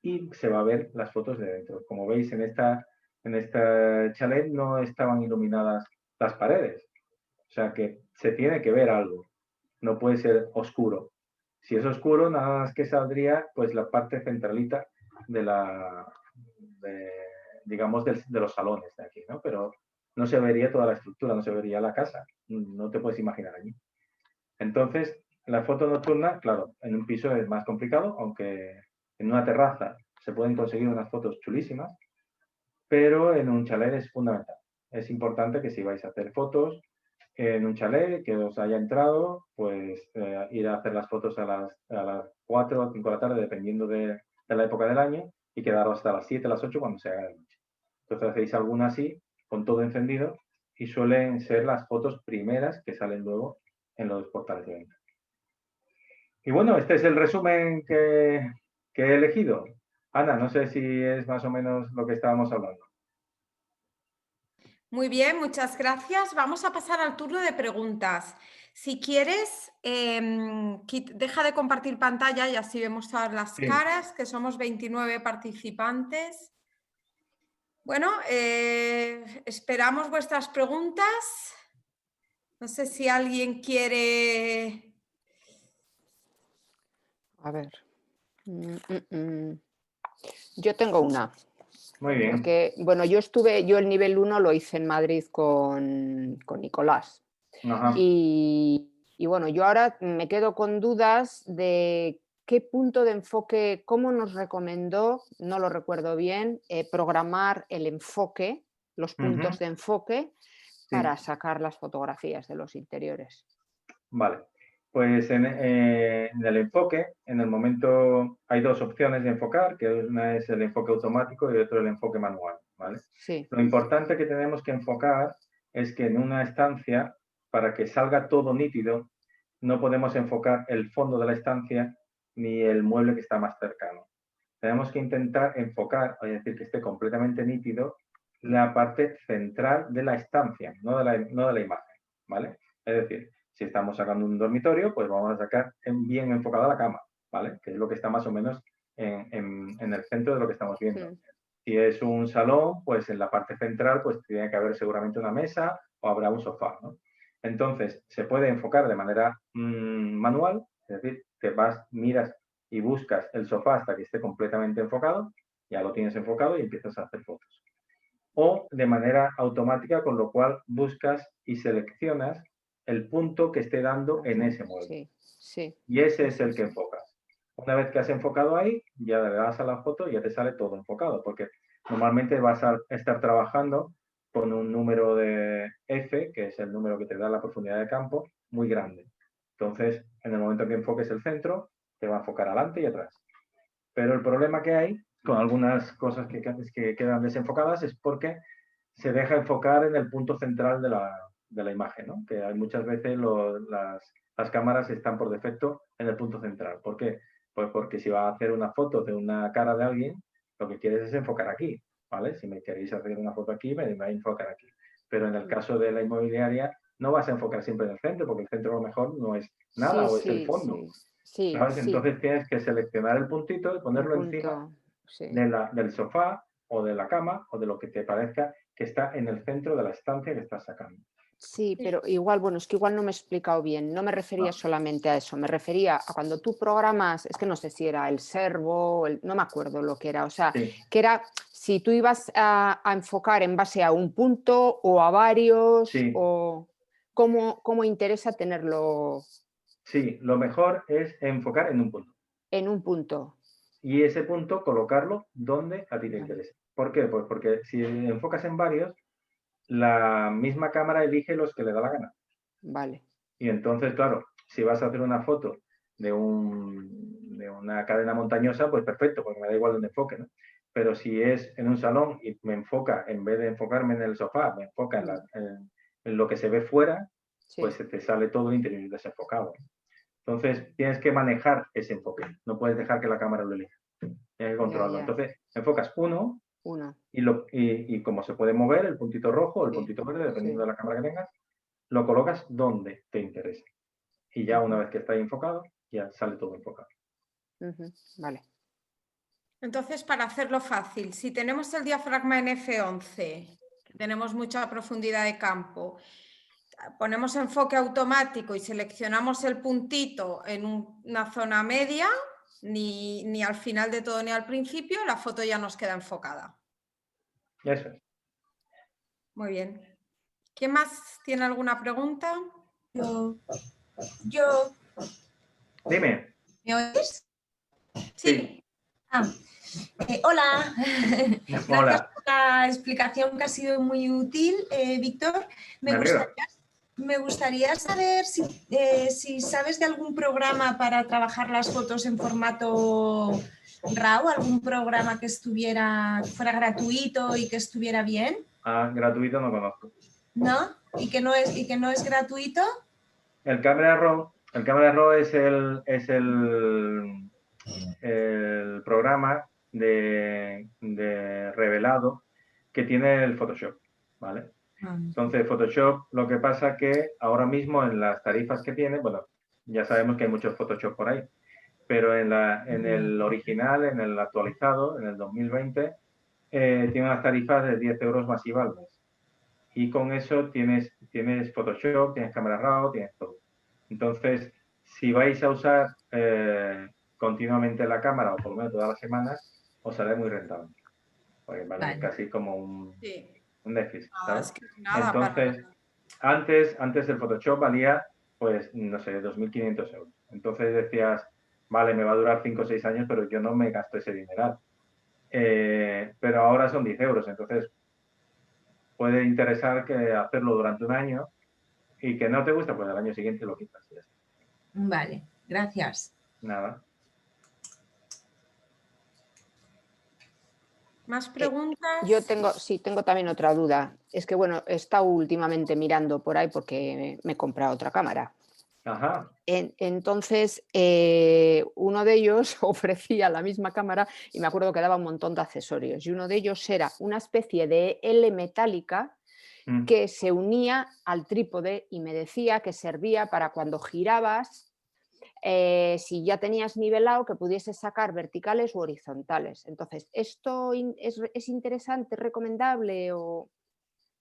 y se va a ver las fotos de dentro. Como veis, en esta chalet no estaban iluminadas las paredes, o sea que se tiene que ver algo, no puede ser oscuro. Si es oscuro, nada más que saldría pues la parte centralita digamos, de los salones de aquí, ¿no? Pero no se vería toda la estructura, no se vería la casa, no te puedes imaginar allí. Entonces, la foto nocturna, claro, en un piso es más complicado, aunque en una terraza se pueden conseguir unas fotos chulísimas, pero en un chalet es fundamental. Es importante que si vais a hacer fotos en un chalet que os haya entrado, pues ir a hacer las fotos a las 4 o 5 de la tarde, dependiendo de la época del año, y quedaros hasta las 7, las 8 cuando se haga de noche. Entonces hacéis alguna así, con todo encendido, y suelen ser las fotos primeras que salen luego en los portales de venta. Y bueno, este es el resumen que he elegido. Ana, no sé si es más o menos lo que estábamos hablando. Muy bien, muchas gracias. Vamos a pasar al turno de preguntas. Si quieres, deja de compartir pantalla y así vemos todas las Sí. caras, que somos 29 participantes. Bueno, esperamos vuestras preguntas. No sé si alguien quiere... A ver. Yo tengo una. Muy bien. Porque, bueno, yo el nivel 1 lo hice en Madrid con Nicolás. Ajá. Y bueno, yo ahora me quedo con dudas de qué punto de enfoque, cómo nos recomendó, no lo recuerdo bien, programar el enfoque, los puntos Ujú. de enfoque Sí. para sacar las fotografías de los interiores. Vale. Pues en el enfoque, en el momento hay dos opciones de enfocar, que una es el enfoque automático y otro el enfoque manual, ¿vale? Sí. Lo importante que tenemos que enfocar es que en una estancia, para que salga todo nítido, no podemos enfocar el fondo de la estancia ni el mueble que está más cercano. Tenemos que intentar enfocar, es decir, que esté completamente nítido, la parte central de la estancia, no de la imagen, ¿vale? Es decir, si estamos sacando un dormitorio, pues vamos a sacar bien enfocada la cama, ¿vale? Que es lo que está más o menos en el centro de lo que estamos viendo. Si es un salón, pues en la parte central pues tiene que haber seguramente una mesa o habrá un sofá, ¿no? Entonces, se puede enfocar de manera manual, es decir, te vas, miras y buscas el sofá hasta que esté completamente enfocado, ya lo tienes enfocado y empiezas a hacer fotos. O de manera automática, con lo cual buscas y seleccionas el punto que esté dando en ese mueble. Y ese es el que enfocas. Una vez que has enfocado ahí, ya le das a la foto y ya te sale todo enfocado, porque normalmente vas a estar trabajando con un número de F, que es el número que te da la profundidad de campo, muy grande. Entonces, en el momento que enfoques el centro, te va a enfocar adelante y atrás. Pero el problema que hay con algunas cosas que quedan desenfocadas es porque se deja enfocar en el punto central de la imagen, ¿no? Que hay muchas veces las cámaras están por defecto en el punto central. ¿Por qué? Pues porque si va a hacer una foto de una cara de alguien, lo que quieres es enfocar aquí, ¿vale? Si me queréis hacer una foto aquí, me va a enfocar aquí. Pero en el caso de la inmobiliaria, no vas a enfocar siempre en el centro, porque el centro a lo mejor no es nada o es el fondo. ¿Sabes? Entonces tienes que seleccionar el puntito y ponerlo encima del sofá o de la cama o de lo que te parezca que está en el centro de la estancia que estás sacando. Sí, pero igual, bueno, es que igual no me he explicado bien. No me refería solamente a eso, me refería a cuando tú programas, es que no sé si era el servo, no me acuerdo lo que era, o sea, que era si tú ibas a enfocar en base a un punto o a varios, o cómo interesa tenerlo. Sí, lo mejor es enfocar en un punto. En un punto. Y ese punto colocarlo donde a ti te interesa. ¿Por qué? Pues porque si enfocas en varios, la misma cámara elige los que le da la gana. Vale. Y entonces, claro, si vas a hacer una foto de una cadena montañosa, pues perfecto, porque me da igual donde enfoque, ¿no? Pero si es en un salón y me enfoca, en vez de enfocarme en el sofá, me enfoca en lo que se ve fuera, pues se te sale todo el interior desenfocado. Entonces, tienes que manejar ese enfoque. No puedes dejar que la cámara lo elija. Tienes que controlarlo. Entonces, enfocas uno. Y como se puede mover el puntito rojo o el puntito verde, dependiendo de la cámara que tengas, lo colocas donde te interesa. Y ya una vez que está ahí enfocado, ya sale todo enfocado. Vale. Entonces, para hacerlo fácil, si tenemos el diafragma en F11, tenemos mucha profundidad de campo, ponemos enfoque automático y seleccionamos el puntito en una zona media, ni al final de todo ni al principio, la foto ya nos queda enfocada. Eso es. Muy bien. ¿Quién más tiene alguna pregunta? Yo. Dime. ¿Me oyes? Sí. Hola. Gracias Hola. por la explicación que ha sido muy útil, Víctor. Me gustaría saber si sabes de algún programa para trabajar las fotos en formato RAW, algún programa que fuera gratuito y que estuviera bien. Gratuito no conozco. ¿No? ¿Y que no es gratuito? El Camera Raw es el programa de revelado que tiene el Photoshop, ¿vale? Entonces, Photoshop, lo que pasa que ahora mismo en las tarifas que tiene, bueno, ya sabemos que hay muchos Photoshop por ahí, pero en el original, en el actualizado, en el 2020, tiene unas tarifas de 10 euros masiva al mes. Y con eso tienes Photoshop, tienes cámara RAW, tienes todo. Entonces, si vais a usar continuamente la cámara, o por lo menos todas las semanas, os sale muy rentable. Porque vale casi como un Netflix, ¿sabes? Es que nada, entonces, antes el Photoshop valía, pues, no sé, 2.500 euros. Entonces decías, vale, me va a durar 5 o 6 años, pero yo no me gasto ese dineral. Pero ahora son 10 euros, entonces puede interesar que hacerlo durante un año y que no te gusta, pues al año siguiente lo quitas. Vale, gracias. Nada. ¿Más preguntas? Yo tengo también otra duda. Es que, bueno, he estado últimamente mirando por ahí porque me he comprado otra cámara. Ajá. Entonces, uno de ellos ofrecía la misma cámara y me acuerdo que daba un montón de accesorios. Y uno de ellos era una especie de L metálica que se unía al trípode y me decía que servía para cuando girabas, si ya tenías nivelado, que pudieses sacar verticales u horizontales. Entonces, ¿esto es interesante, es recomendable? O...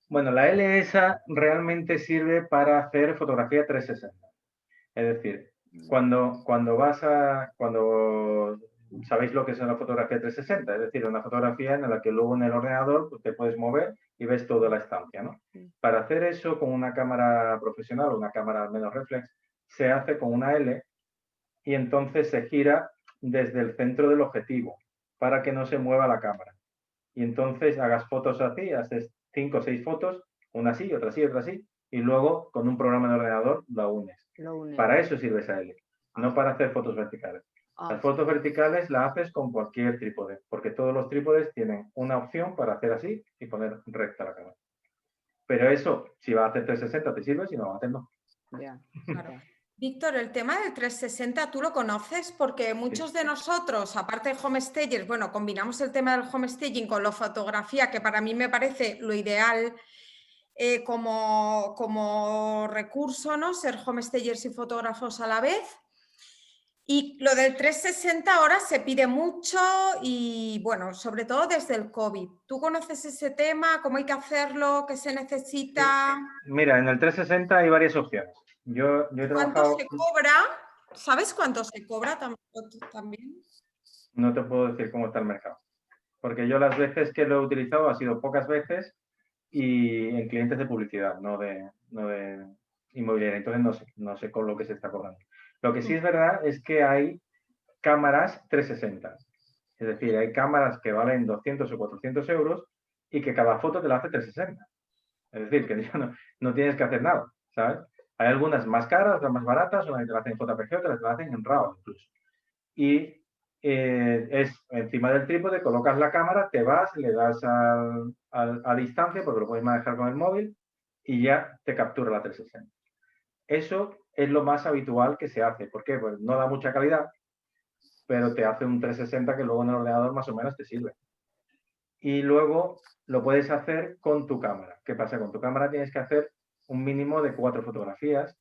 Bueno, la LS realmente sirve para hacer fotografía 360. Es decir, cuando sabéis lo que es una fotografía 360, es decir, una fotografía en la que luego en el ordenador pues, te puedes mover y ves toda la estancia, ¿no? Para hacer eso con una cámara profesional o una cámara menos reflex, se hace con una L y entonces se gira desde el centro del objetivo para que no se mueva la cámara. Y entonces hagas fotos así, haces 5 o 6 fotos, una así, otra así, otra así, y luego con un programa de ordenador la unes. Para eso sirve esa L, no para hacer fotos verticales. Las fotos verticales las haces con cualquier trípode, porque todos los trípodes tienen una opción para hacer así y poner recta la cámara. Pero eso, si va a hacer 360 te sirve, si no va a hacer no. Yeah. Claro. Víctor, el tema del 360, ¿tú lo conoces? Porque muchos de nosotros, aparte de homestagers, bueno, combinamos el tema del homestaging con la fotografía, que para mí me parece lo ideal como recurso, ¿no? Ser homestagers y fotógrafos a la vez. Y lo del 360 ahora se pide mucho y, bueno, sobre todo desde el COVID. ¿Tú conoces ese tema? ¿Cómo hay que hacerlo? ¿Qué se necesita? Mira, en el 360 hay varias opciones. Yo he ¿Cuánto trabajado... se cobra? ¿Sabes cuánto se cobra también? No te puedo decir cómo está el mercado. Porque yo las veces que lo he utilizado ha sido pocas veces y en clientes de publicidad, no de inmobiliaria. Entonces no sé con lo que se está cobrando. Lo que sí es verdad es que hay cámaras 360. Es decir, hay cámaras que valen 200 o 400 euros y que cada foto te la hace 360. Es decir, que no tienes que hacer nada, ¿sabes? Hay algunas más caras, otras más baratas, unas que te la hacen en JPG, otras te la hacen en RAW incluso. Y es encima del trípode, colocas la cámara, te vas, le das a distancia, porque lo puedes manejar con el móvil, y ya te captura la 360. Eso es lo más habitual que se hace. ¿Por qué? Pues no da mucha calidad, pero te hace un 360 que luego en el ordenador más o menos te sirve. Y luego lo puedes hacer con tu cámara. ¿Qué pasa? Con tu cámara tienes que hacer un mínimo de 4 fotografías.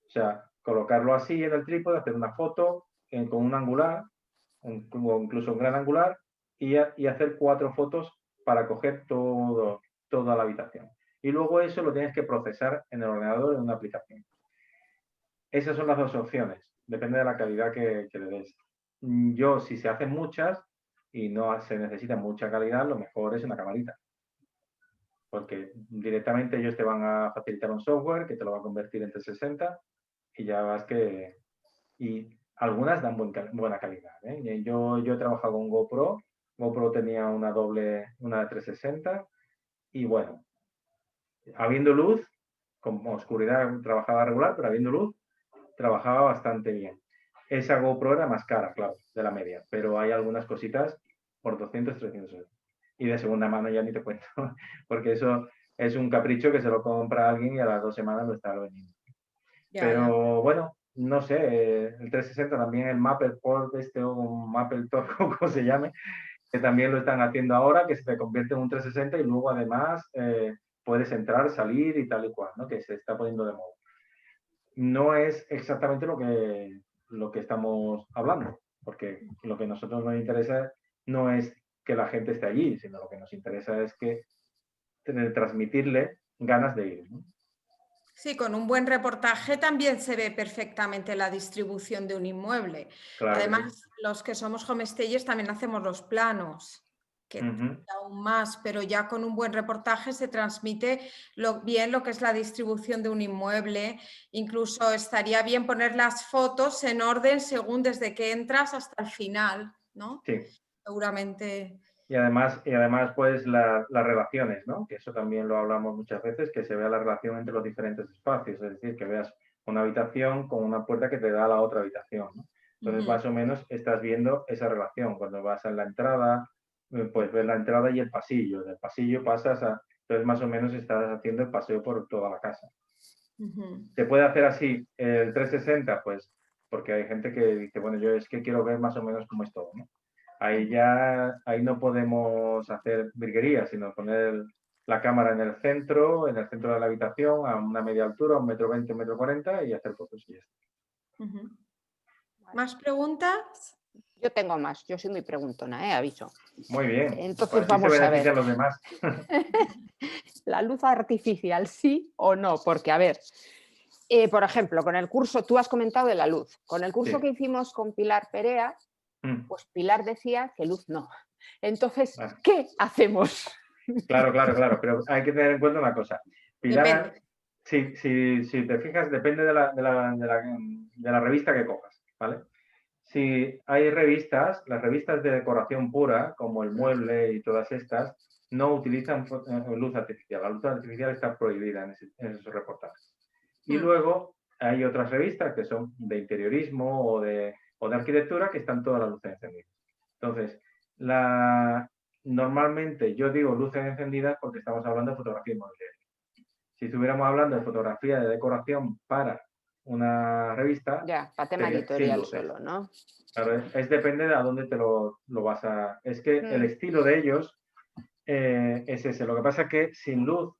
O sea, colocarlo así en el trípode, hacer una foto con un angular, o incluso un gran angular, y hacer 4 fotos para coger toda la habitación. Y luego eso lo tienes que procesar en el ordenador en una aplicación. Esas son las dos opciones, depende de la calidad que le des. Yo, si se hacen muchas y no se necesita mucha calidad, lo mejor es una camarita. Porque directamente ellos te van a facilitar un software que te lo va a convertir en 360 y ya vas que... Y algunas dan buena calidad. Yo he trabajado con GoPro. GoPro tenía una 360 y bueno, habiendo luz, con oscuridad trabajaba regular, pero habiendo luz, trabajaba bastante bien. Esa GoPro era más cara, claro, de la media, pero hay algunas cositas por 200, 300 euros. Y de segunda mano ya ni te cuento, porque eso es un capricho que se lo compra alguien y a las 2 semanas lo está vendiendo. Pero bueno, no sé, el 360 también, el Mapplethorpe o Mapplethorpe, como se llame, que también lo están haciendo ahora, que se te convierte en un 360 y luego además puedes entrar, salir y tal y cual, ¿no? Que se está poniendo de moda. No es exactamente lo que estamos hablando, porque lo que a nosotros nos interesa no es que la gente esté allí, sino lo que nos interesa es que transmitirle ganas de ir, ¿no? Sí, con un buen reportaje también se ve perfectamente la distribución de un inmueble. Claro. Además, Sí. los que somos homestayers también hacemos los planos, que aún más, pero ya con un buen reportaje se transmite bien lo que es la distribución de un inmueble. Incluso estaría bien poner las fotos en orden según desde que entras hasta el final, ¿no? Sí. Seguramente. Y además pues las relaciones, ¿no? Que eso también lo hablamos muchas veces, que se vea la relación entre los diferentes espacios, es decir, que veas una habitación con una puerta que te da a la otra habitación, ¿no? Entonces, más o menos estás viendo esa relación. Cuando vas a la entrada, pues ves la entrada y el pasillo. Del pasillo pasas a... Entonces, más o menos estás haciendo el paseo por toda la casa. ¿Se puede hacer así el 360? Pues porque hay gente que dice, bueno, yo es que quiero ver más o menos cómo es todo, ¿no? Ahí no podemos hacer virguerías, sino poner la cámara en el centro de la habitación, a una media altura, 1,20 m, 1,40 m y hacer fotos y ya está. ¿Más preguntas? Yo tengo más, yo soy muy preguntona, aviso. Muy bien. Entonces pues vamos a ver. Los demás. La luz artificial, ¿sí o no? Porque, a ver, por ejemplo, con el curso, tú has comentado de la luz. Con el curso que hicimos con Pilar Perea, pues Pilar decía que luz no. Entonces, ¿qué hacemos? Claro, pero hay que tener en cuenta una cosa. Pilar, si te fijas, depende de la revista que cojas, ¿vale? Si hay revistas, las revistas de decoración pura, como El Mueble y todas estas, no utilizan luz artificial. La luz artificial está prohibida en esos reportajes. Y luego hay otras revistas que son de interiorismo o de arquitectura que están todas las luces encendidas. Entonces, normalmente yo digo luces encendidas porque estamos hablando de fotografía inmobiliaria. Si estuviéramos hablando de fotografía de decoración para una revista, ya, para tema editorial solo, ¿no? Claro, depende de a dónde te lo vas a... Es que el estilo de ellos es ese. Lo que pasa es que sin luz,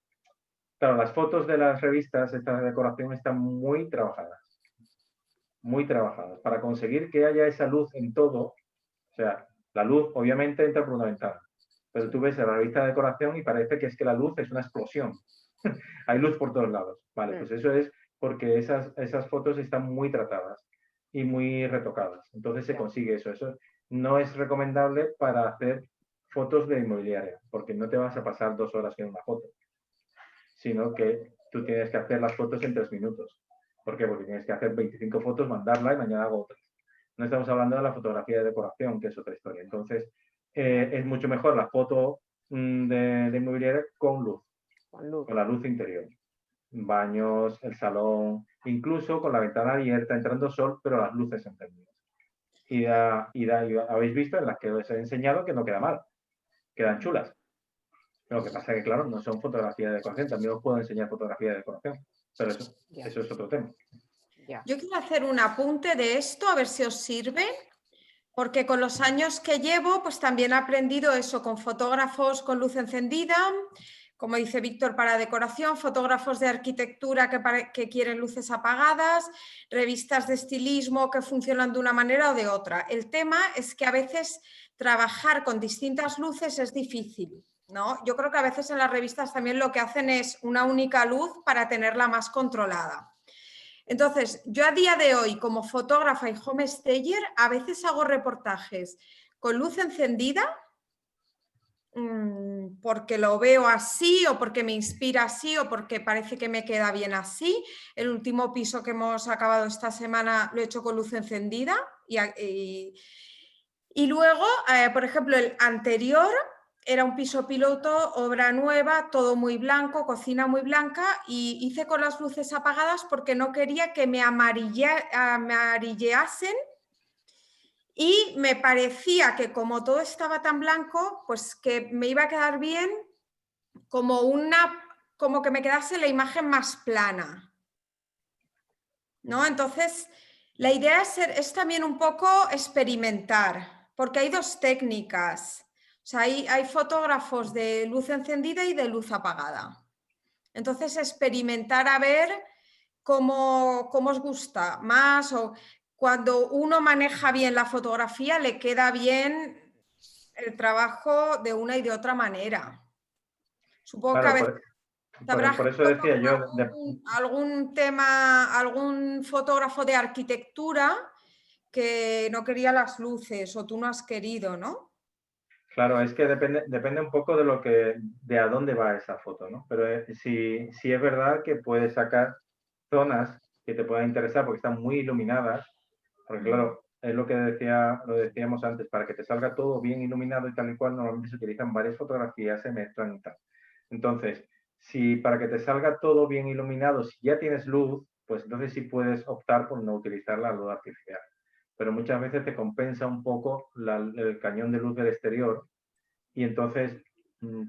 claro, las fotos de las revistas, esta decoración, están muy trabajadas. Muy trabajadas. Para conseguir que haya esa luz en todo, o sea, la luz obviamente entra por una ventana, pero tú ves la revista de decoración y parece que es que la luz es una explosión. Hay luz por todos lados. Vale, pues eso es porque esas fotos están muy tratadas y muy retocadas. Entonces se consigue eso. Eso no es recomendable para hacer fotos de inmobiliaria, porque no te vas a pasar 2 horas en una foto, sino que tú tienes que hacer las fotos en 3 minutos. ¿Por qué? Porque tienes que hacer 25 fotos, mandarla y mañana hago otras. No estamos hablando de la fotografía de decoración, que es otra historia. Entonces, es mucho mejor la foto de inmobiliaria con luz, con la luz interior. Baños, el salón, incluso con la ventana abierta, entrando sol, pero las luces encendidas. Y habéis visto en las que os he enseñado que no queda mal, quedan chulas. Lo que pasa es que, claro, no son fotografías de decoración, también os puedo enseñar fotografía de decoración, pero eso es otro tema. Yo quiero hacer un apunte de esto, a ver si os sirve, porque con los años que llevo, pues también he aprendido eso con fotógrafos con luz encendida, como dice Víctor, para decoración, fotógrafos de arquitectura que quieren luces apagadas, revistas de estilismo que funcionan de una manera o de otra. El tema es que a veces trabajar con distintas luces es difícil, ¿no? Yo creo que a veces en las revistas también lo que hacen es una única luz para tenerla más controlada. Entonces, yo a día de hoy, como fotógrafa y homestayer, a veces hago reportajes con luz encendida, porque lo veo así o porque me inspira así o porque parece que me queda bien así. El último piso que hemos acabado esta semana lo he hecho con luz encendida y luego, por ejemplo, el anterior era un piso piloto, obra nueva, todo muy blanco, cocina muy blanca, y hice con las luces apagadas porque no quería que me amarilleasen. Y me parecía que como todo estaba tan blanco, pues que me iba a quedar bien como que me quedase la imagen más plana, ¿no? Entonces, la idea es también un poco experimentar, porque hay dos técnicas. O sea, hay fotógrafos de luz encendida y de luz apagada. Entonces, experimentar a ver cómo os gusta más, o cuando uno maneja bien la fotografía le queda bien el trabajo de una y de otra manera. Supongo que a veces te habrás por eso decía yo... algún tema, algún fotógrafo de arquitectura que no quería las luces o tú no has querido, ¿no? Claro, es que depende un poco de a dónde va esa foto, ¿no? Pero sí es verdad que puedes sacar zonas que te puedan interesar porque están muy iluminadas, porque claro, es lo decíamos antes, para que te salga todo bien iluminado y tal y cual, normalmente se utilizan varias fotografías, se mezclan y tal. Entonces, si para que te salga todo bien iluminado, si ya tienes luz, pues entonces sí puedes optar por no utilizar la luz artificial. Pero muchas veces te compensa un poco el cañón de luz del exterior y entonces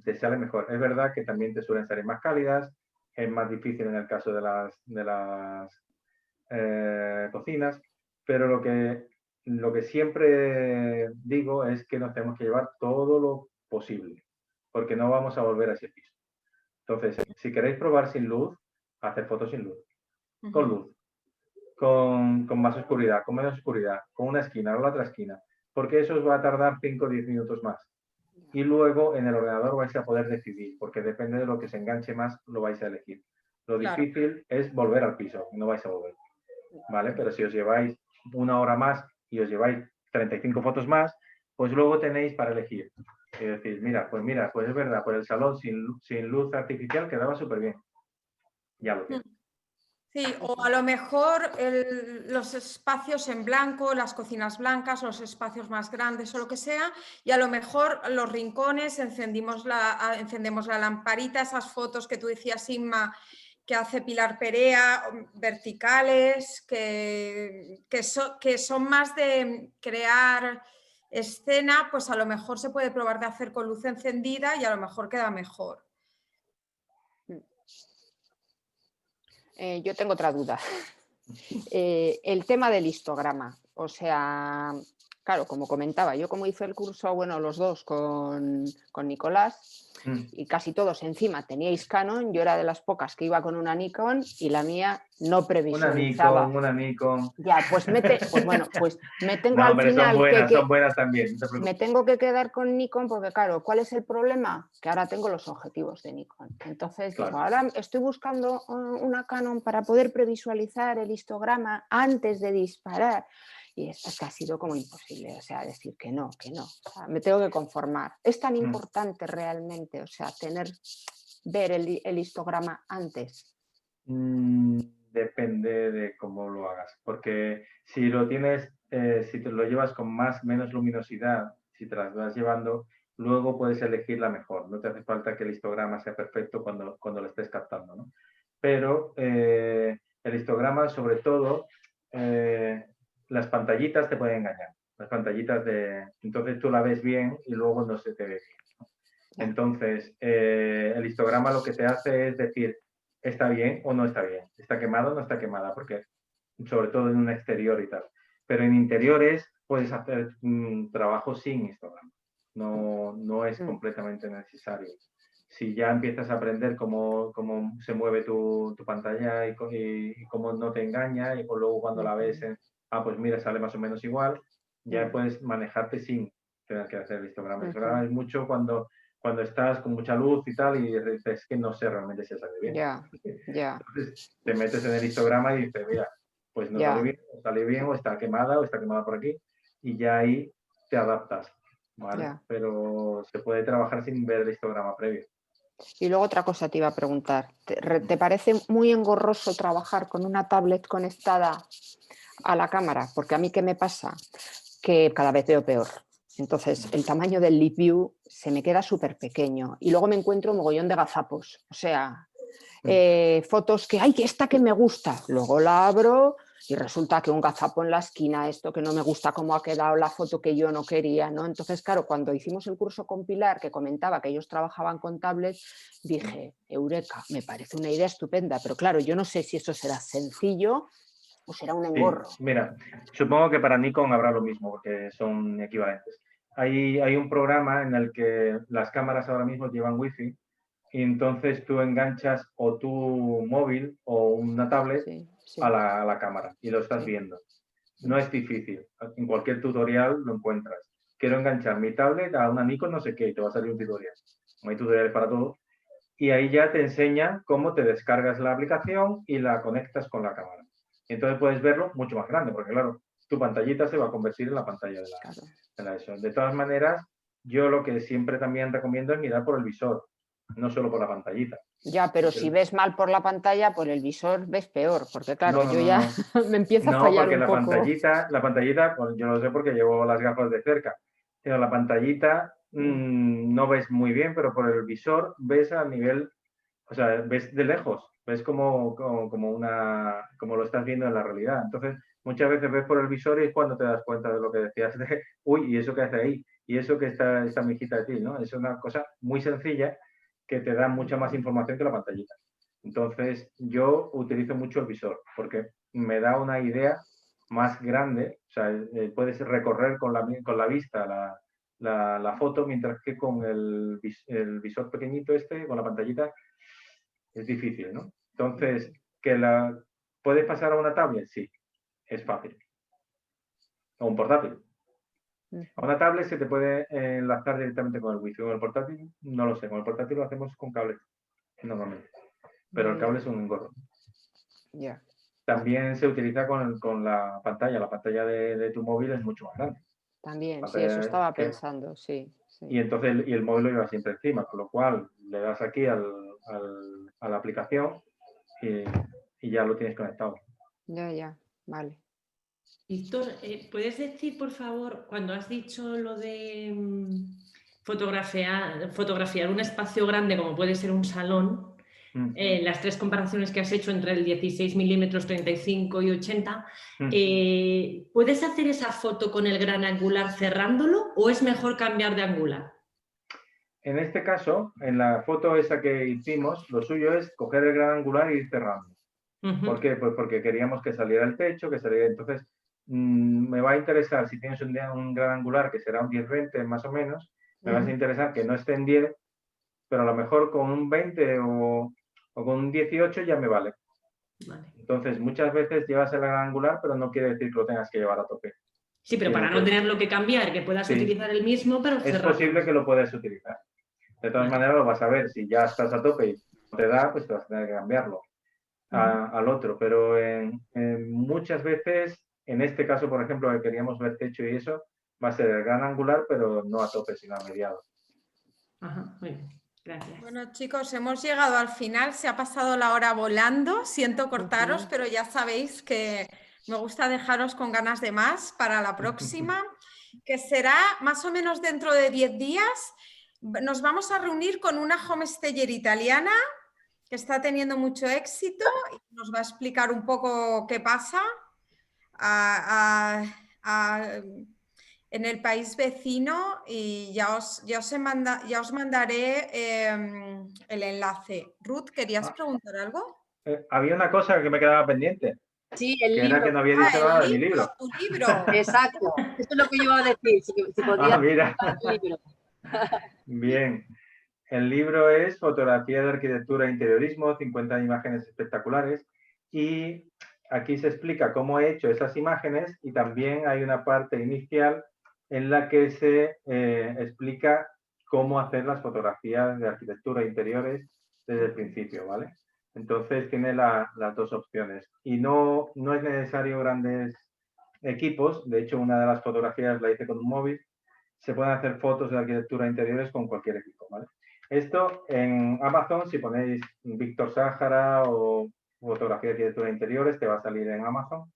te sale mejor. Es verdad que también te suelen salir más cálidas, es más difícil en el caso de las cocinas, pero lo que siempre digo es que nos tenemos que llevar todo lo posible, porque no vamos a volver a ese piso. Entonces, si queréis probar sin luz, hacer fotos sin luz, con luz, con más oscuridad, con menos oscuridad, con una esquina o la otra esquina, porque eso os va a tardar 5 o 10 minutos más. Y luego en el ordenador vais a poder decidir, porque depende de lo que se enganche más, lo vais a elegir. Lo difícil es volver al piso, no vais a volver, ¿vale? Pero si os lleváis una hora más y os lleváis 35 fotos más, pues luego tenéis para elegir. Y decís, mira, pues es verdad, pues el salón sin luz artificial quedaba súper bien. Ya lo tienes. Sí, o a lo mejor los espacios en blanco, las cocinas blancas, los espacios más grandes o lo que sea, y a lo mejor los rincones encendemos la lamparita, esas fotos que tú decías, Inma, que hace Pilar Perea, verticales, que son más de crear escena, pues a lo mejor se puede probar de hacer con luz encendida y a lo mejor queda mejor. Yo tengo otra duda. El tema del histograma, o sea, claro, como comentaba, yo como hice el curso, bueno, los dos con Nicolás, y casi todos encima teníais Canon, yo era de las pocas que iba con una Nikon y la mía no previsualizaba. Una Nikon. Ya, pues me tengo no, al pero final son buenas también. No me tengo que quedar con Nikon porque, claro, ¿cuál es el problema? Que ahora tengo los objetivos de Nikon. Entonces, claro. Digo, ahora estoy buscando una Canon para poder previsualizar el histograma antes de disparar. Y es que ha sido como imposible, o sea, decir que no. O sea, me tengo que conformar. Es tan importante realmente, o sea, ver el histograma antes. Depende de cómo lo hagas, porque si lo tienes, si te lo llevas con menos luminosidad, si te las vas llevando, luego puedes elegir la mejor. No te hace falta que el histograma sea perfecto cuando lo estés captando, ¿no? Pero el histograma, sobre todo, las pantallitas te pueden engañar. Las pantallitas entonces tú la ves bien y luego no se te ve bien. Entonces, el histograma lo que te hace es decir, ¿está bien o no está bien? ¿Está quemado o no está quemada? Porque, sobre todo en un exterior y tal. Pero en interiores puedes hacer trabajo sin histograma. No es completamente necesario. Si ya empiezas a aprender cómo se mueve tu pantalla y cómo no te engaña, y luego cuando la ves, pues mira, sale más o menos igual, ya puedes manejarte sin tener que hacer el histograma. El histograma es mucho cuando estás con mucha luz y tal, y dices que no sé realmente si sale bien. Entonces te metes en el histograma y dices, mira, pues no sale bien, o está quemada por aquí, y ya ahí te adaptas, ¿vale? Pero se puede trabajar sin ver el histograma previo. Y luego otra cosa te iba a preguntar, ¿te parece muy engorroso trabajar con una tablet conectada a la cámara? Porque a mí, ¿qué me pasa? Que cada vez veo peor. Entonces, el tamaño del Leap View se me queda súper pequeño y luego me encuentro un mogollón de gazapos. O sea, fotos que, ¡ay, esta que me gusta! Luego la abro y resulta que un gazapo en la esquina, esto que no me gusta cómo ha quedado la foto que yo no quería, ¿no? Entonces, claro, cuando hicimos el curso con Pilar, que comentaba que ellos trabajaban con tablets, dije, eureka, me parece una idea estupenda, pero claro, yo no sé si eso será sencillo o será un engorro. Sí, mira, supongo que para Nikon habrá lo mismo, porque son equivalentes. hay un programa en el que las cámaras ahora mismo llevan wifi y entonces tú enganchas o tu móvil o una tablet a la cámara y lo estás viendo. No es difícil, en cualquier tutorial lo encuentras. Quiero enganchar mi tablet a una Nikon no sé qué y te va a salir un tutorial. Hay tutoriales para todo. Y ahí ya te enseña cómo te descargas la aplicación y la conectas con la cámara. Y entonces puedes verlo mucho más grande, porque claro, tu pantallita se va a convertir en la pantalla de la ESO. De todas maneras, yo lo que siempre también recomiendo es mirar por el visor, no solo por la pantallita. Ya, pero si ves mal por la pantalla, por el visor ves peor, porque claro, yo ya me empiezo a fallar un poco. La pantallita, pues yo lo sé porque llevo las gafas de cerca, pero la pantallita no ves muy bien, pero por el visor ves a nivel, o sea, ves de lejos, ves como lo estás viendo en la realidad. Entonces, muchas veces ves por el visor y es cuando te das cuenta de lo que decías de, uy, ¿y eso qué hace ahí? Y eso que está esta mijita de ti, ¿no? Es una cosa muy sencilla que te da mucha más información que la pantallita. Entonces, yo utilizo mucho el visor porque me da una idea más grande, o sea, puedes recorrer con la vista la foto, mientras que con el visor pequeñito con la pantallita, es difícil, ¿no? Entonces, ¿puedes pasar a una tablet? Sí, es fácil. O un portátil. A una tablet se te puede enlazar directamente con el wifi. Con el portátil, no lo sé. Con el portátil lo hacemos con cable, normalmente. Pero el cable es un engorro. Ya. También se utiliza con la pantalla. La pantalla de tu móvil es mucho más grande. También, sí, eso estaba pensando, sí. Y entonces el móvil lo lleva siempre encima, con lo cual le das aquí a la aplicación y ya lo tienes conectado. Ya, vale. Víctor, ¿puedes decir, por favor, cuando has dicho lo de fotografiar un espacio grande como puede ser un salón, las tres comparaciones que has hecho entre el 16 milímetros, 35 y 80, ¿puedes hacer esa foto con el gran angular cerrándolo o es mejor cambiar de angular? En este caso, en la foto esa que hicimos, lo suyo es coger el gran angular e ir cerrando. ¿Por qué? Pues porque queríamos que saliera el techo, que saliera... Entonces, me va a interesar, si tienes un gran angular, que será un 10-20 más o menos, me va a interesar que no esté en 10, pero a lo mejor con un 20 o con un 18 ya me vale. Entonces, muchas veces llevas el gran angular, pero no quiere decir que lo tengas que llevar a tope. Sí, pero para no tenerlo que cambiar, que puedas utilizar el mismo, pero cerrado. Es posible que lo puedas utilizar. De todas maneras, lo vas a ver. Si ya estás a tope y no te da, pues te vas a tener que cambiarlo al otro. Pero muchas veces, en este caso, por ejemplo, que queríamos ver techo y eso, va a ser el gran angular, pero no a tope, sino a mediados. Ajá, muy bien. Gracias. Bueno, chicos, hemos llegado al final. Se ha pasado la hora volando. Siento cortaros, pero ya sabéis que me gusta dejaros con ganas de más para la próxima, que será más o menos dentro de 10 días. Nos vamos a reunir con una homesteader italiana que está teniendo mucho éxito y nos va a explicar un poco qué pasa en el país vecino y ya os mandaré el enlace. Ruth, ¿querías preguntar algo? Había una cosa que me quedaba pendiente. Sí, el que libro. Era que no había dicho nada de mi libro. Tu libro. Exacto. Eso es lo que yo iba a decir. Si podía mira. el libro. Bien. El libro es Fotografía de Arquitectura e Interiorismo, 50 imágenes espectaculares. Y aquí se explica cómo he hecho esas imágenes y también hay una parte inicial en la que se explica cómo hacer las fotografías de arquitectura e interiores desde el principio, ¿vale? Entonces tiene las dos opciones. Y no es necesario grandes equipos. De hecho, una de las fotografías la hice con un móvil. Se pueden hacer fotos de arquitectura e interiores con cualquier equipo, ¿vale? Esto en Amazon, si ponéis Víctor Sáhara o fotografía de arquitectura de interiores, te va a salir en Amazon.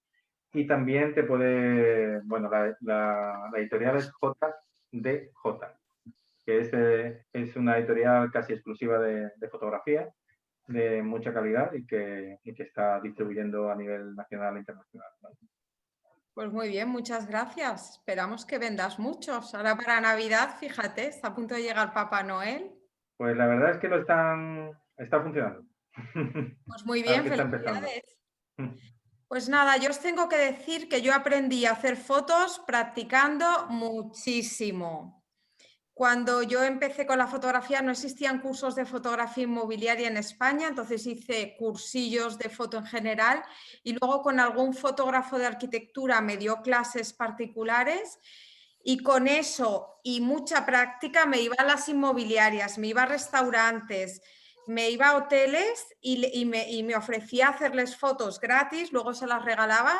Y también te puede, bueno, la editorial es JDJ, que es una editorial casi exclusiva de fotografía, de mucha calidad y que está distribuyendo a nivel nacional e internacional, ¿vale? Pues muy bien, muchas gracias. Esperamos que vendas muchos. Ahora para Navidad, fíjate, está a punto de llegar Papá Noel. Pues la verdad es que está funcionando. Pues muy bien, Está empezando. felicidades. Pues nada, yo os tengo que decir que yo aprendí a hacer fotos practicando muchísimo. Cuando yo empecé con la fotografía no existían cursos de fotografía inmobiliaria en España, entonces hice cursillos de foto en general y luego con algún fotógrafo de arquitectura me dio clases particulares y con eso y mucha práctica me iba a las inmobiliarias, me iba a restaurantes, me iba a hoteles y me ofrecía hacerles fotos gratis, luego se las regalaba.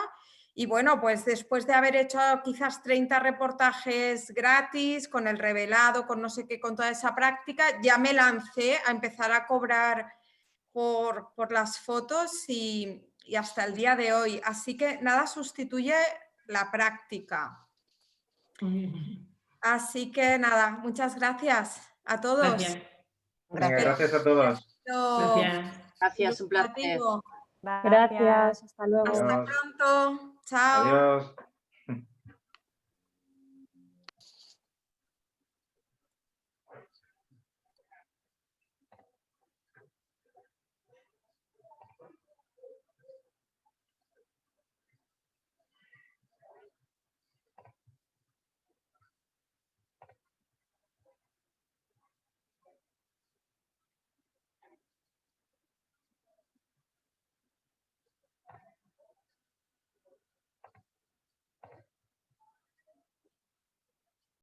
Y bueno, pues después de haber hecho quizás 30 reportajes gratis, con el revelado, con no sé qué, con toda esa práctica, ya me lancé a empezar a cobrar por las fotos y hasta el día de hoy. Así que nada sustituye la práctica. Así que nada, muchas gracias a todos. Gracias. Gracias a todos. Gracias. Gracias, un placer. Gracias, hasta luego. Hasta Adiós. pronto. Chao. Adiós.